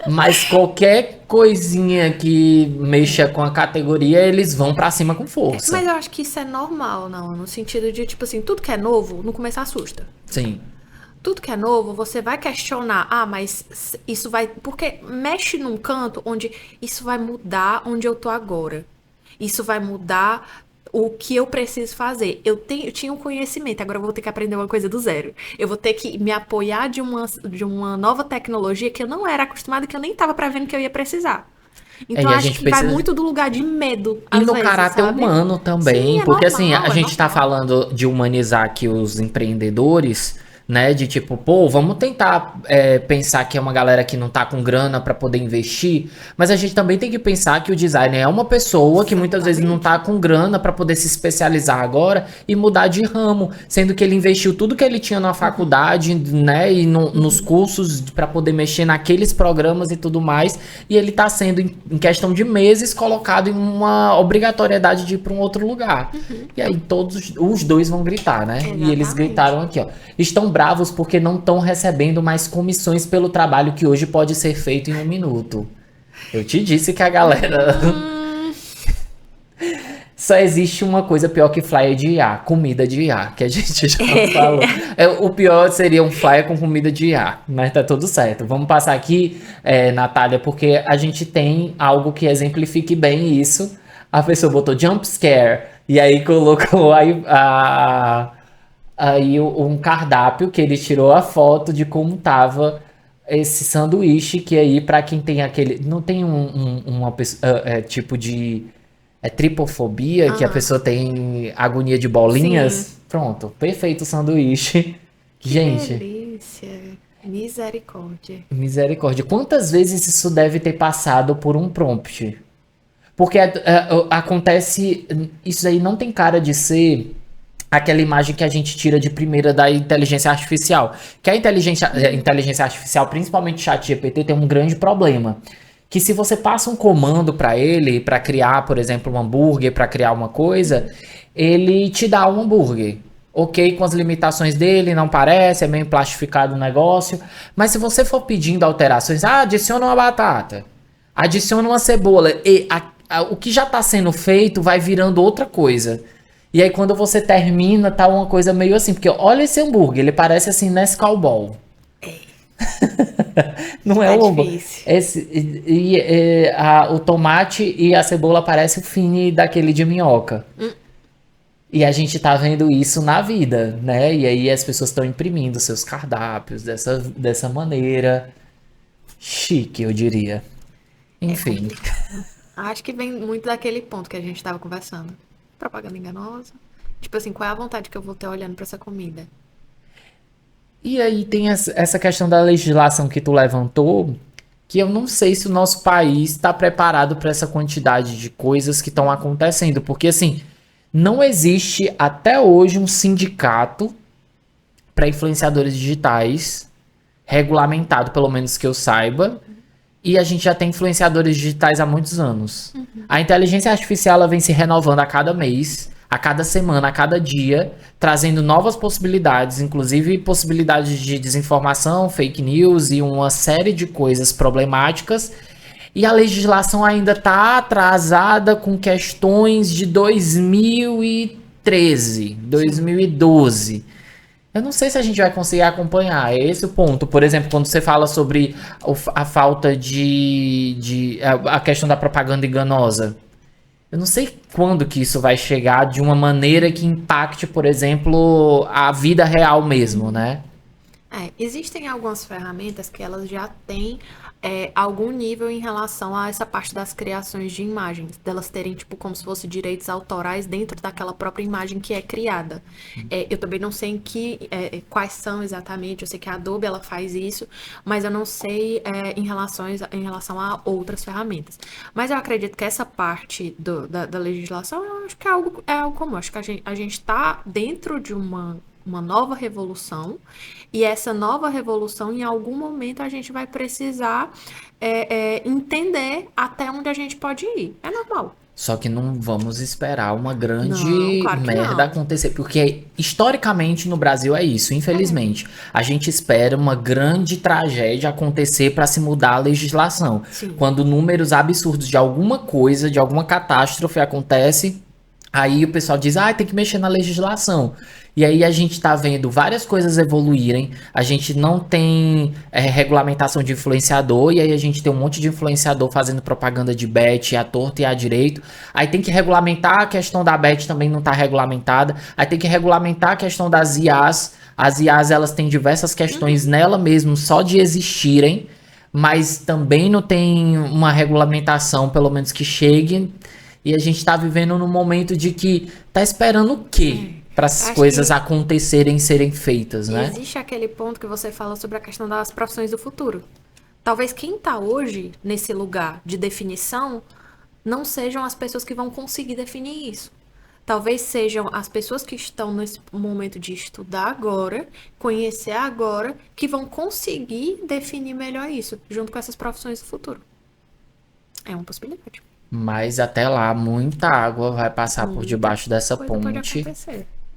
mas qualquer coisinha que mexa com a categoria, eles vão pra cima com força. Mas eu acho que isso é normal, não. No sentido de, tipo assim, tudo que é novo, no começo assusta. Sim. Tudo que é novo, você vai questionar. Mas isso vai... Porque mexe num canto onde isso vai mudar onde eu tô agora. Isso vai mudar o que eu preciso fazer. Eu tinha um conhecimento, agora eu vou ter que aprender uma coisa do zero. Eu vou ter que me apoiar de uma nova tecnologia que eu não era acostumada, que eu nem estava prevendo que eu ia precisar. Então, E a acho gente que vai precisa- muito do lugar de medo, E às no vezes, caráter sabe? humano também, Sim, é porque assim, normal, a é gente tá normal. falando de humanizar aqui os empreendedores, né? De tipo, pô, vamos tentar pensar que é uma galera que não tá com grana pra poder investir, mas a gente também tem que pensar que o designer é uma pessoa que muitas vezes não tá com grana pra poder se especializar agora e mudar de ramo, sendo que ele investiu tudo que ele tinha na faculdade, né? E nos cursos pra poder mexer naqueles programas e tudo mais, e ele tá sendo, em questão de meses, colocado em uma obrigatoriedade de ir pra um outro lugar. E aí todos os dois vão gritar, né? E eles Exatamente. gritaram aqui, ó. Estão bravos porque não estão recebendo mais comissões pelo trabalho que hoje pode ser feito em 1 minuto. Eu te disse que a galera. Só existe uma coisa pior que flyer de IA, comida de IA, que a gente já falou. O pior seria um flyer com comida de IA, mas tá tudo certo. Vamos passar aqui, Natália, porque a gente tem algo que exemplifique bem isso. A pessoa botou jump scare e aí colocou aí um cardápio que ele tirou a foto de como tava esse sanduíche, que aí pra quem tem aquele... Não tem uma tipo de... tripofobia, que a pessoa tem agonia de bolinhas. Sim. Pronto, perfeito o sanduíche. Que Gente, delícia. Misericórdia. misericórdia. Quantas vezes isso deve ter passado por um prompt? Porque acontece... Isso aí não tem cara de ser aquela imagem que a gente tira de primeira da inteligência artificial. Que a inteligência artificial, principalmente o ChatGPT, tem um grande problema. Que se você passa um comando para ele, para criar, por exemplo, um hambúrguer, para criar uma coisa, ele te dá um hambúrguer. Ok, com as limitações dele, não parece, é meio plastificado o negócio. Mas se você for pedindo alterações, adiciona uma batata, adiciona uma cebola, e o que já está sendo feito vai virando outra coisa. E aí quando você termina, tá uma coisa meio assim, porque olha esse hambúrguer, ele parece assim Nescau Ball. Não é o difícil. o tomate e a cebola parecem o fine daquele de minhoca. E a gente tá vendo isso na vida, né? E aí as pessoas estão imprimindo seus cardápios dessa maneira. Chique, eu diria. Enfim. Acho que vem muito daquele ponto que a gente tava conversando. Propaganda enganosa. Tipo assim, qual é a vontade que eu vou ter olhando pra essa comida? E aí tem essa questão da legislação que tu levantou, que eu não sei se o nosso país está preparado para essa quantidade de coisas que estão acontecendo, porque assim, não existe até hoje um sindicato para influenciadores digitais regulamentado, pelo menos que eu saiba, e a gente já tem influenciadores digitais há muitos anos. A inteligência artificial ela vem se renovando a cada mês, a cada semana, a cada dia, trazendo novas possibilidades, inclusive possibilidades de desinformação, fake news e uma série de coisas problemáticas. E a legislação ainda está atrasada com questões de 2013, 2012. Eu não sei se a gente vai conseguir acompanhar, é esse o ponto. Por exemplo, quando você fala sobre a falta a questão da propaganda enganosa. Eu não sei quando que isso vai chegar de uma maneira que impacte, por exemplo, a vida real mesmo, né? Existem algumas ferramentas que elas já têm algum nível em relação a essa parte das criações de imagens, delas terem tipo como se fosse direitos autorais dentro daquela própria imagem que é criada. Eu também não sei quais são exatamente, eu sei que a Adobe ela faz isso, mas eu não sei em relação a outras ferramentas. Mas eu acredito que essa parte da legislação, eu acho que é algo comum. Acho que a gente está dentro de uma nova revolução, e essa nova revolução, em algum momento, a gente vai precisar entender até onde a gente pode ir. É normal. Só que não vamos esperar uma Não, grande claro que merda não. acontecer, porque historicamente no Brasil é isso, infelizmente. A gente espera uma grande tragédia acontecer para se mudar a legislação. Sim. Quando números absurdos de alguma coisa, de alguma catástrofe acontece, aí o pessoal diz, tem que mexer na legislação. E aí a gente tá vendo várias coisas evoluírem, a gente não tem regulamentação de influenciador, e aí a gente tem um monte de influenciador fazendo propaganda de bet à torta e à direito. Aí tem que regulamentar a questão da bet, também não tá regulamentada. Aí tem que regulamentar a questão das IAs. As IAs, elas têm diversas questões nela mesmo, só de existirem, mas também não tem uma regulamentação, pelo menos que chegue. E a gente tá vivendo num momento de que tá esperando o quê? para as coisas acontecerem, serem feitas, né? Existe aquele ponto que você fala sobre a questão das profissões do futuro. Talvez quem está hoje nesse lugar de definição não sejam as pessoas que vão conseguir definir isso. Talvez sejam as pessoas que estão nesse momento de estudar agora, conhecer agora, que vão conseguir definir melhor isso, junto com essas profissões do futuro. É uma possibilidade. Mas até lá, muita água vai passar por debaixo dessa ponte.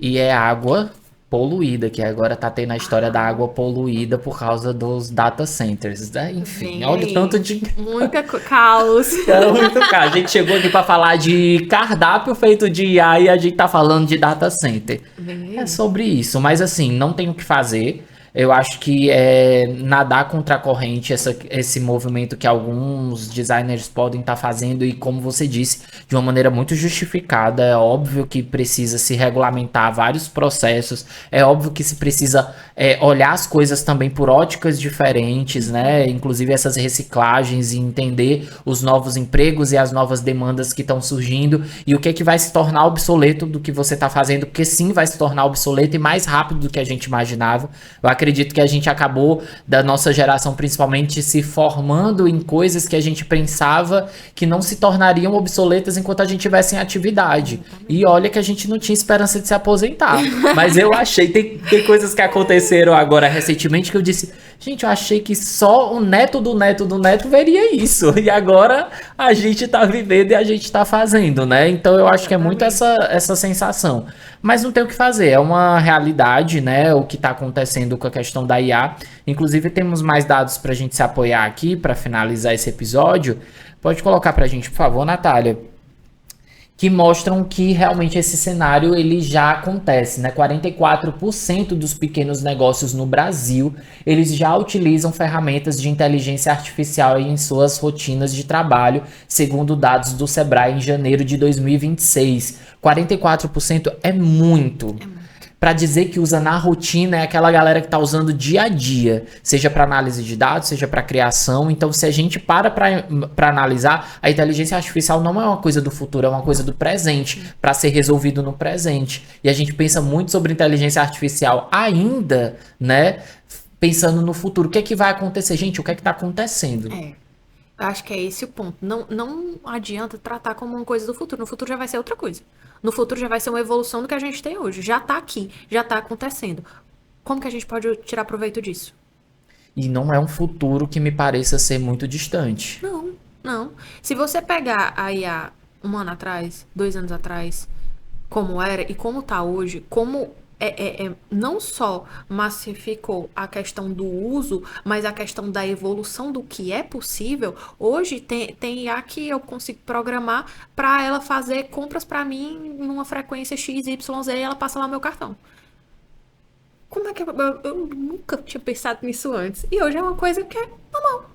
E é água poluída, que agora tá tendo a história da água poluída por causa dos data centers, né? Enfim, olha o tanto de... Muita caos. É muito caos. A gente chegou aqui para falar de cardápio feito de IA e a gente tá falando de data center. É sobre isso, mas assim, não tem o que fazer. Eu acho que é nadar contra a corrente esse movimento que alguns designers podem estar fazendo e, como você disse, de uma maneira muito justificada. É óbvio que precisa se regulamentar vários processos, é óbvio que se precisa olhar as coisas também por óticas diferentes, né? Inclusive essas reciclagens e entender os novos empregos e as novas demandas que estão surgindo e o que é que vai se tornar obsoleto do que você está fazendo, porque sim, vai se tornar obsoleto e mais rápido do que a gente imaginava. Eu acredito que a gente acabou, da nossa geração principalmente, se formando em coisas que a gente pensava que não se tornariam obsoletas enquanto a gente tivesse em atividade. E olha que a gente não tinha esperança de se aposentar. Mas eu achei, tem coisas que aconteceram agora recentemente que eu disse, gente, eu achei que só o neto do neto do neto veria isso. E agora a gente tá vivendo e a gente tá fazendo, né? Então eu acho que é muito essa sensação. Mas não tem o que fazer, é uma realidade, né? O que está acontecendo com a questão da IA. Inclusive, temos mais dados para a gente se apoiar aqui, para finalizar esse episódio. Pode colocar para a gente, por favor, Natália. Que mostram que realmente esse cenário ele já acontece, né? 44% dos pequenos negócios no Brasil, eles já utilizam ferramentas de inteligência artificial em suas rotinas de trabalho, segundo dados do Sebrae em janeiro de 2026. 44% é muito. Para dizer que usa na rotina é aquela galera que está usando dia a dia, seja para análise de dados, seja para criação. Então, se a gente para analisar, a inteligência artificial não é uma coisa do futuro, é uma coisa do presente, para ser resolvido no presente. E a gente pensa muito sobre inteligência artificial ainda, né? Pensando no futuro. O que é que vai acontecer? Gente, o que é que está acontecendo? Eu acho que é esse o ponto. Não adianta tratar como uma coisa do futuro. No futuro já vai ser outra coisa. No futuro já vai ser uma evolução do que a gente tem hoje. Já tá aqui, já tá acontecendo. Como que a gente pode tirar proveito disso? E não é um futuro que me pareça ser muito distante. Não. Se você pegar a IA 1 ano atrás, 2 anos atrás, como era e como tá hoje, como não só massificou a questão do uso, mas a questão da evolução do que é possível. Hoje tem IA que eu consigo programar para ela fazer compras para mim numa frequência XYZ e ela passa lá meu cartão. Como é que eu nunca tinha pensado nisso antes. E hoje é uma coisa que é normal.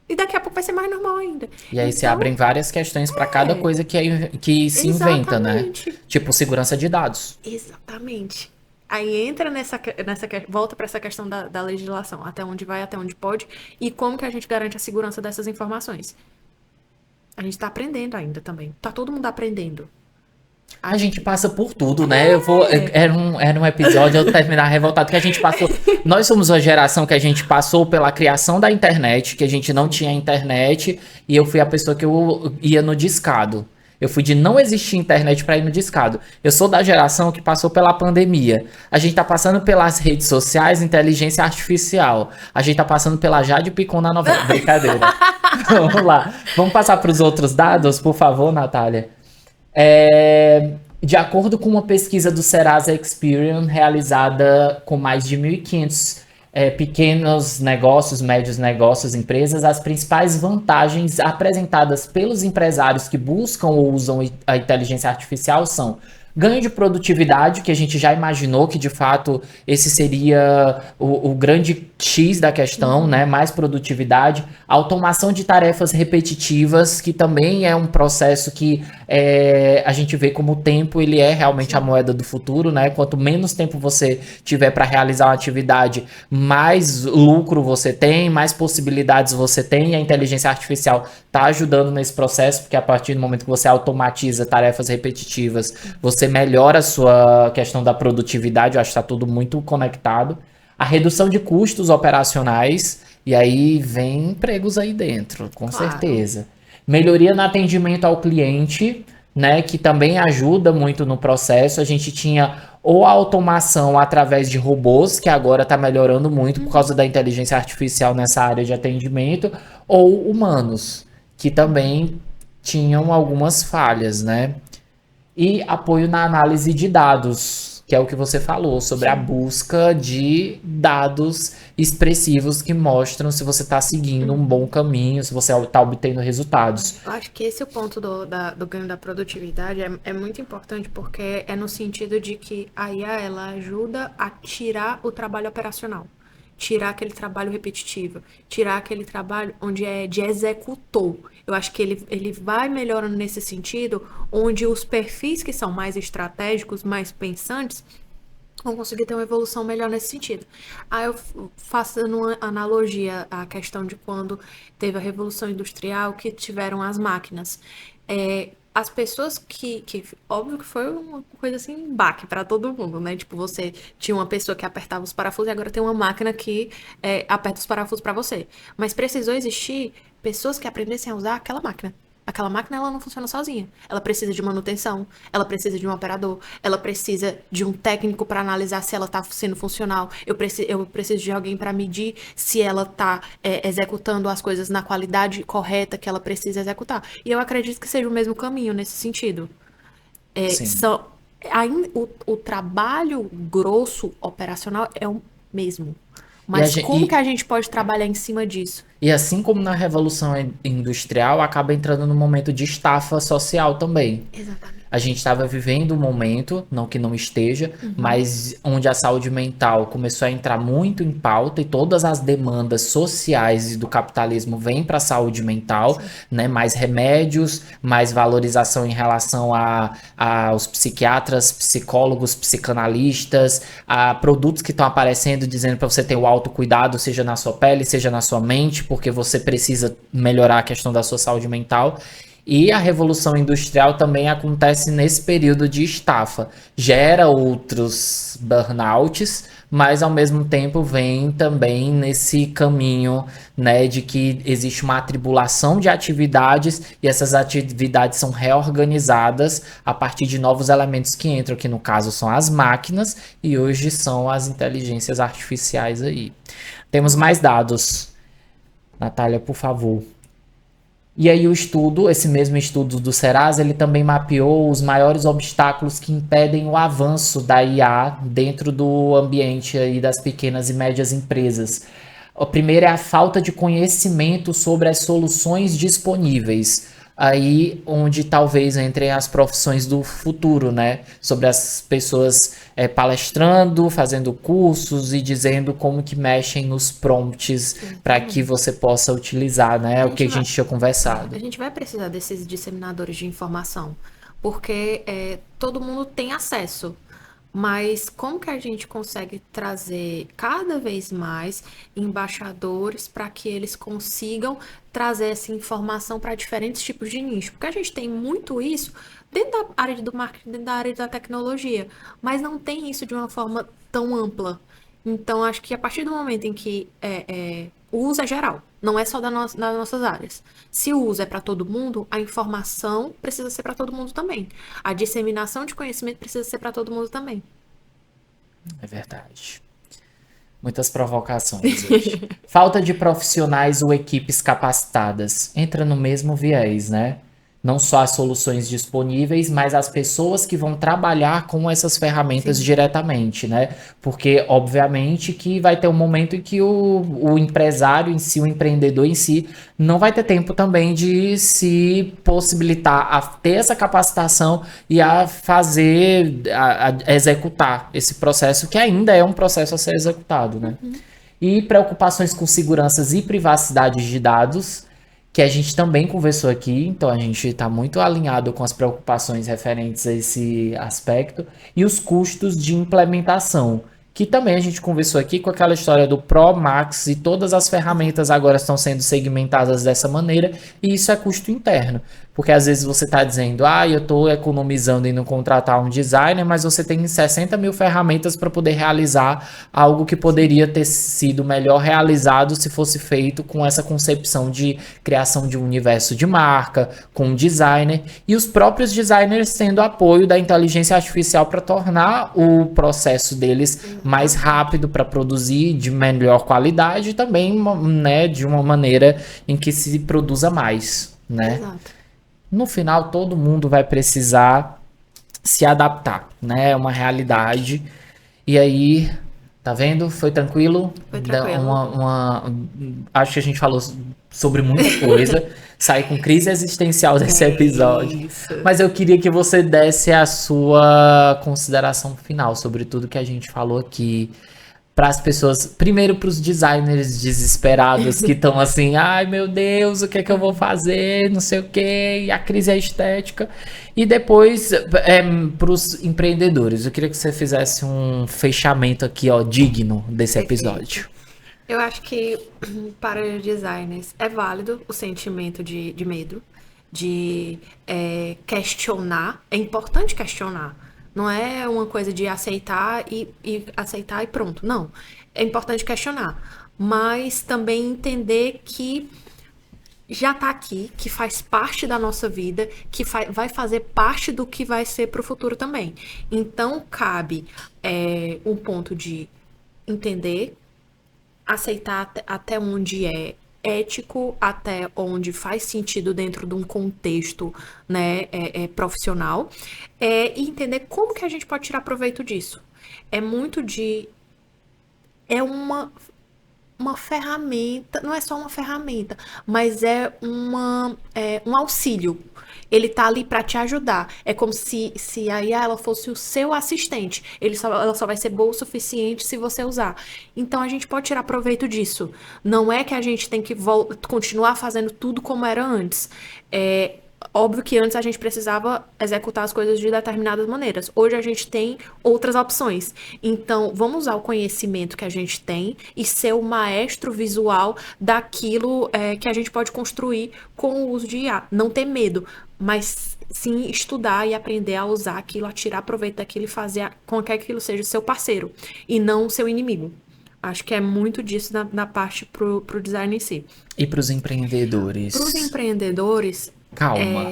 E daqui a pouco vai ser mais normal ainda. E aí se abrem várias questões para cada coisa que se inventa, né? Tipo segurança de dados. Exatamente. Aí entra volta para essa questão da legislação, até onde vai, até onde pode, e como que a gente garante a segurança dessas informações. A gente tá aprendendo ainda também. Tá todo mundo aprendendo. A gente passa por tudo, né? Era um episódio, eu terminar revoltado, que a gente passou... Nós somos uma geração que a gente passou pela criação da internet, que a gente não tinha internet, e eu fui a pessoa que eu ia no discado. Eu fui de não existir internet para ir no discado. Eu sou da geração que passou pela pandemia. A gente tá passando pelas redes sociais, inteligência artificial. A gente tá passando pela Jade Picon na novela. Brincadeira. Vamos lá. Vamos passar para os outros dados, por favor, Natália. De acordo com uma pesquisa do Serasa Experian, realizada com mais de 1.500 pequenos negócios, médios negócios, empresas, as principais vantagens apresentadas pelos empresários que buscam ou usam a inteligência artificial são ganho de produtividade, que a gente já imaginou que de fato esse seria o grande X da questão, né? Mais produtividade, automação de tarefas repetitivas, que também é um processo que a gente vê como o tempo ele é realmente a moeda do futuro, né? Quanto menos tempo você tiver para realizar uma atividade, mais lucro você tem, mais possibilidades você tem, e a inteligência artificial está ajudando nesse processo, porque a partir do momento que você automatiza tarefas repetitivas, você melhora a sua questão da produtividade. Eu acho que está tudo muito conectado. A redução de custos operacionais, e aí vem empregos aí dentro, com certeza. Melhoria no atendimento ao cliente, né, que também ajuda muito no processo. A gente tinha ou a automação através de robôs, que agora está melhorando muito por causa da inteligência artificial nessa área de atendimento, ou humanos, que também tinham algumas falhas, né? E apoio na análise de dados, que é o que você falou, sobre a busca de dados expressivos que mostram se você está seguindo um bom caminho, se você está obtendo resultados. Eu acho que esse é o ponto do ganho da produtividade, é muito importante, porque é no sentido de que a IA, ela ajuda a tirar o trabalho operacional, tirar aquele trabalho repetitivo, tirar aquele trabalho onde é de executor. Eu acho que ele vai melhorando nesse sentido, onde os perfis que são mais estratégicos, mais pensantes, vão conseguir ter uma evolução melhor nesse sentido. Aí eu faço uma analogia à questão de quando teve a Revolução Industrial, que tiveram as máquinas. As pessoas óbvio que foi uma coisa assim, um baque para todo mundo, né? Tipo, você tinha uma pessoa que apertava os parafusos e agora tem uma máquina que aperta os parafusos para você. Mas precisou existir pessoas que aprendessem a usar aquela máquina. Aquela máquina, ela não funciona sozinha. Ela precisa de manutenção, ela precisa de um operador, ela precisa de um técnico para analisar se ela está sendo funcional. Eu preciso de alguém para medir se ela está executando as coisas na qualidade correta que ela precisa executar. E eu acredito que seja o mesmo caminho nesse sentido. O trabalho grosso operacional é o mesmo. Mas como que a gente pode trabalhar em cima disso? E assim como na Revolução Industrial, acaba entrando no momento de estafa social também. Exatamente. A gente estava vivendo um momento, não que não esteja, mas onde a saúde mental começou a entrar muito em pauta e todas as demandas sociais do capitalismo vêm para a saúde mental, né? Mais remédios, mais valorização em relação aos psiquiatras, psicólogos, psicanalistas, a produtos que estão aparecendo dizendo para você ter o autocuidado, seja na sua pele, seja na sua mente, porque você precisa melhorar a questão da sua saúde mental. E a Revolução Industrial também acontece nesse período de estafa. Gera outros burnouts, mas ao mesmo tempo vem também nesse caminho, né, de que existe uma atribulação de atividades e essas atividades são reorganizadas a partir de novos elementos que entram, que no caso são as máquinas e hoje são as inteligências artificiais aí. Temos mais dados. Natália, por favor. E aí esse mesmo estudo do Serasa, ele também mapeou os maiores obstáculos que impedem o avanço da IA dentro do ambiente aí das pequenas e médias empresas. O primeiro é a falta de conhecimento sobre as soluções disponíveis. Aí onde talvez entrem as profissões do futuro, né? Sobre as pessoas palestrando, fazendo cursos e dizendo como que mexem nos prompts para que você possa utilizar, né? O que a gente tinha conversado. A gente vai precisar desses disseminadores de informação, porque todo mundo tem acesso. Mas como que a gente consegue trazer cada vez mais embaixadores para que eles consigam trazer essa informação para diferentes tipos de nicho? Porque a gente tem muito isso dentro da área do marketing, dentro da área da tecnologia, mas não tem isso de uma forma tão ampla. Então, acho que a partir do momento em que o uso é geral, não é só das nossas áreas. Se o uso é para todo mundo, a informação precisa ser para todo mundo também. A disseminação de conhecimento precisa ser para todo mundo também. É verdade. Muitas provocações hoje. Falta de profissionais ou equipes capacitadas. Entra no mesmo viés, né? Não só as soluções disponíveis, mas as pessoas que vão trabalhar com essas ferramentas diretamente, né? Porque, obviamente, que vai ter um momento em que o empresário em si, o empreendedor em si, não vai ter tempo também de se possibilitar a ter essa capacitação e a fazer, a executar esse processo, que ainda é um processo a ser executado, né? E preocupações com seguranças e privacidade de dados, que a gente também conversou aqui, então a gente está muito alinhado com as preocupações referentes a esse aspecto, e os custos de implementação, que também a gente conversou aqui com aquela história do Pro, Max, e todas as ferramentas agora estão sendo segmentadas dessa maneira, e isso é custo interno. Porque às vezes você está dizendo, eu estou economizando em não contratar um designer, mas você tem 60 mil ferramentas para poder realizar algo que poderia ter sido melhor realizado se fosse feito com essa concepção de criação de um universo de marca, com um designer, e os próprios designers tendo apoio da inteligência artificial para tornar o processo deles mais rápido para produzir, de melhor qualidade e também, né, de uma maneira em que se produza mais, né? Exato. No final, todo mundo vai precisar se adaptar, né? É uma realidade. E aí, tá vendo? Foi tranquilo? Foi tranquilo. Acho que a gente falou sobre muita coisa. Saí com crise existencial desse episódio. Isso. Mas eu queria que você desse a sua consideração final sobre tudo que a gente falou aqui. Para as pessoas, primeiro para os designers desesperados que estão assim, ai meu Deus, o que é que eu vou fazer, não sei o que, e a crise é estética, e depois para os empreendedores. Eu queria que você fizesse um fechamento aqui, ó, digno desse episódio. Eu acho que para os designers é válido o sentimento de medo, de questionar. É importante questionar. Não é uma coisa de aceitar e aceitar e pronto. Não. É importante questionar. Mas também entender que já tá aqui, que faz parte da nossa vida, que vai fazer parte do que vai ser pro futuro também. Então, cabe um ponto de entender, aceitar até onde é ético, até onde faz sentido dentro de um contexto, né, profissional, e entender como que a gente pode tirar proveito disso. É muito de... É uma ferramenta, não é só uma ferramenta, mas é um auxílio. Ele tá ali para te ajudar. É como se a IA ela fosse o seu assistente. Ela só vai ser boa o suficiente se você usar. Então a gente pode tirar proveito disso. Não é que a gente tem que continuar fazendo tudo como era antes. Óbvio que antes a gente precisava executar as coisas de determinadas maneiras. Hoje a gente tem outras opções. Então, vamos usar o conhecimento que a gente tem e ser o maestro visual daquilo que a gente pode construir com o uso de IA. Não ter medo, mas sim estudar e aprender a usar aquilo, a tirar proveito daquilo e fazer com que aquilo seja seu parceiro e não seu inimigo. Acho que é muito disso na parte pro design em si. E para os empreendedores? Para os empreendedores... Calma.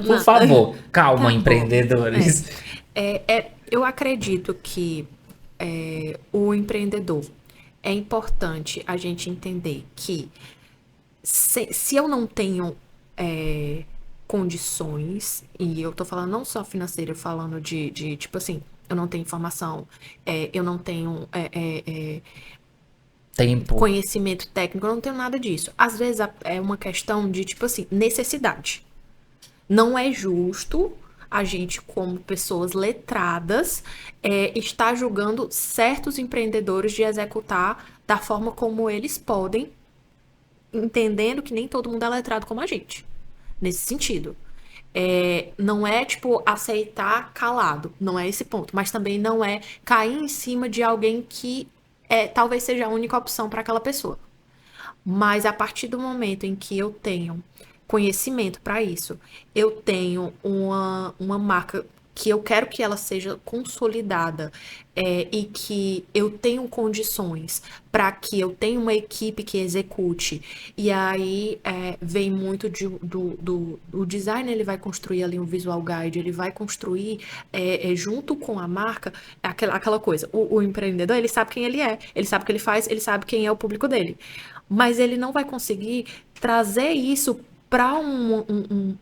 Por favor, calma, Tá empreendedores. Eu acredito que o empreendedor é importante a gente entender que se eu não tenho condições, e eu tô falando não só financeira, falando de tipo assim, eu não tenho informação, eu não tenho Tempo. conhecimento técnico, eu não tenho nada disso. Às vezes é uma questão de, tipo assim, necessidade. Não é justo a gente, como pessoas letradas, estar julgando certos empreendedores de executar da forma como eles podem, entendendo que nem todo mundo é letrado como a gente. Nesse sentido. Não é, tipo, aceitar calado. Não é esse ponto. Mas também não é cair em cima de alguém que talvez seja a única opção para aquela pessoa. Mas a partir do momento em que eu tenho conhecimento para isso, eu tenho uma marca que eu quero que ela seja consolidada e que eu tenho condições para que eu tenha uma equipe que execute. E aí vem muito do design, ele vai construir ali um visual guide, ele vai construir junto com a marca aquela coisa. O empreendedor, ele sabe quem ele sabe o que ele faz, ele sabe quem é o público dele. Mas ele não vai conseguir trazer isso para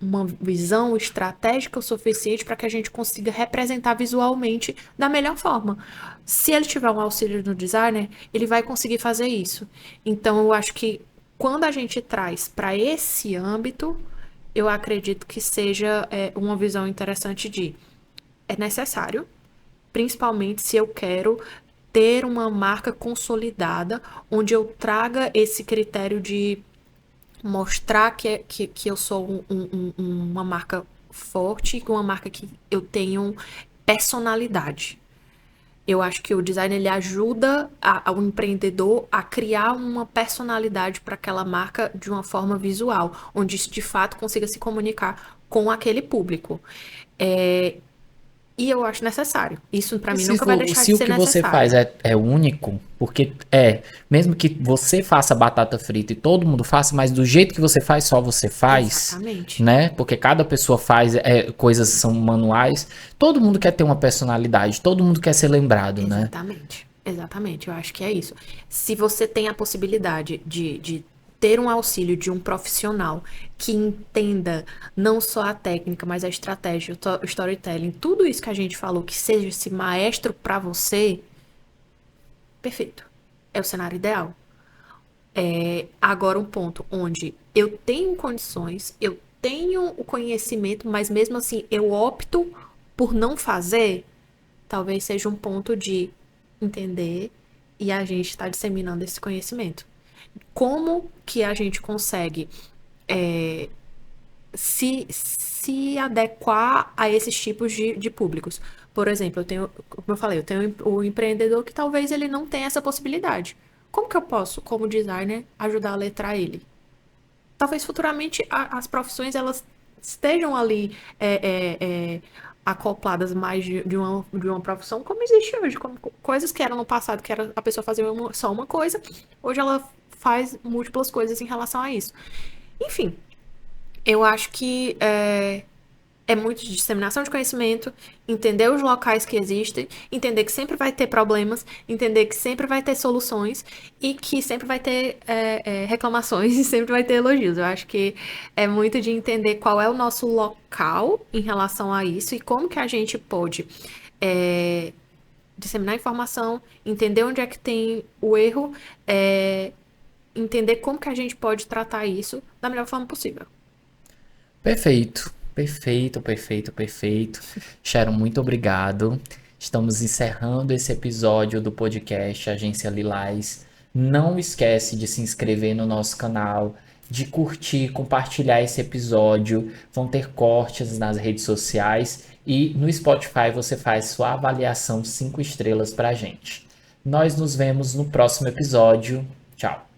uma visão estratégica o suficiente para que a gente consiga representar visualmente da melhor forma. Se ele tiver um auxílio do designer, ele vai conseguir fazer isso. Então, eu acho que quando a gente traz para esse âmbito, eu acredito que seja uma visão interessante é necessário, principalmente se eu quero ter uma marca consolidada, onde eu traga esse critério de mostrar que eu sou uma marca forte, uma marca que eu tenho personalidade. Eu acho que o design ele ajuda ao empreendedor a criar uma personalidade para aquela marca de uma forma visual, onde isso de fato consiga se comunicar com aquele público. É, e eu acho necessário. Isso para E mim nunca vai deixar de se o ser que você faz necessário. é único, porque mesmo que você faça batata frita e todo mundo faça, mas do jeito que você faz, só você faz, Exatamente. né? Porque cada pessoa faz, coisas são manuais. Todo mundo quer ter uma personalidade, todo mundo quer ser lembrado, né? Exatamente. Exatamente, eu acho que é isso. Se você tem a possibilidade de ter um auxílio de um profissional que entenda não só a técnica, mas a estratégia, o storytelling, tudo isso que a gente falou, que seja esse maestro para você, perfeito. É o cenário ideal. Agora um ponto onde eu tenho condições, eu tenho o conhecimento, mas mesmo assim eu opto por não fazer, talvez seja um ponto de entender e a gente está disseminando esse conhecimento. Como que a gente consegue se adequar a esses tipos de públicos? Por exemplo, eu tenho, como eu falei, eu tenho o empreendedor que talvez ele não tenha essa possibilidade. Como que eu posso, como designer, ajudar a letrar ele? Talvez futuramente as profissões elas estejam ali acopladas mais de uma profissão como existe hoje, como coisas que eram no passado, que era a pessoa fazia só uma coisa, hoje ela faz múltiplas coisas em relação a isso. Enfim, eu acho que é muito de disseminação de conhecimento, entender os locais que existem, entender que sempre vai ter problemas, entender que sempre vai ter soluções e que sempre vai ter reclamações e sempre vai ter elogios. Eu acho que é muito de entender qual é o nosso local em relação a isso e como que a gente pode disseminar informação, entender onde é que tem o erro, entender como que a gente pode tratar isso da melhor forma possível. Perfeito, perfeito, perfeito, perfeito. Sharon, muito obrigado. Estamos encerrando esse episódio do podcast Agência Lilás. Não esquece de se inscrever no nosso canal, de curtir, compartilhar esse episódio. Vão ter cortes nas redes sociais e no Spotify você faz sua avaliação 5 estrelas pra gente. Nós nos vemos no próximo episódio. Tchau.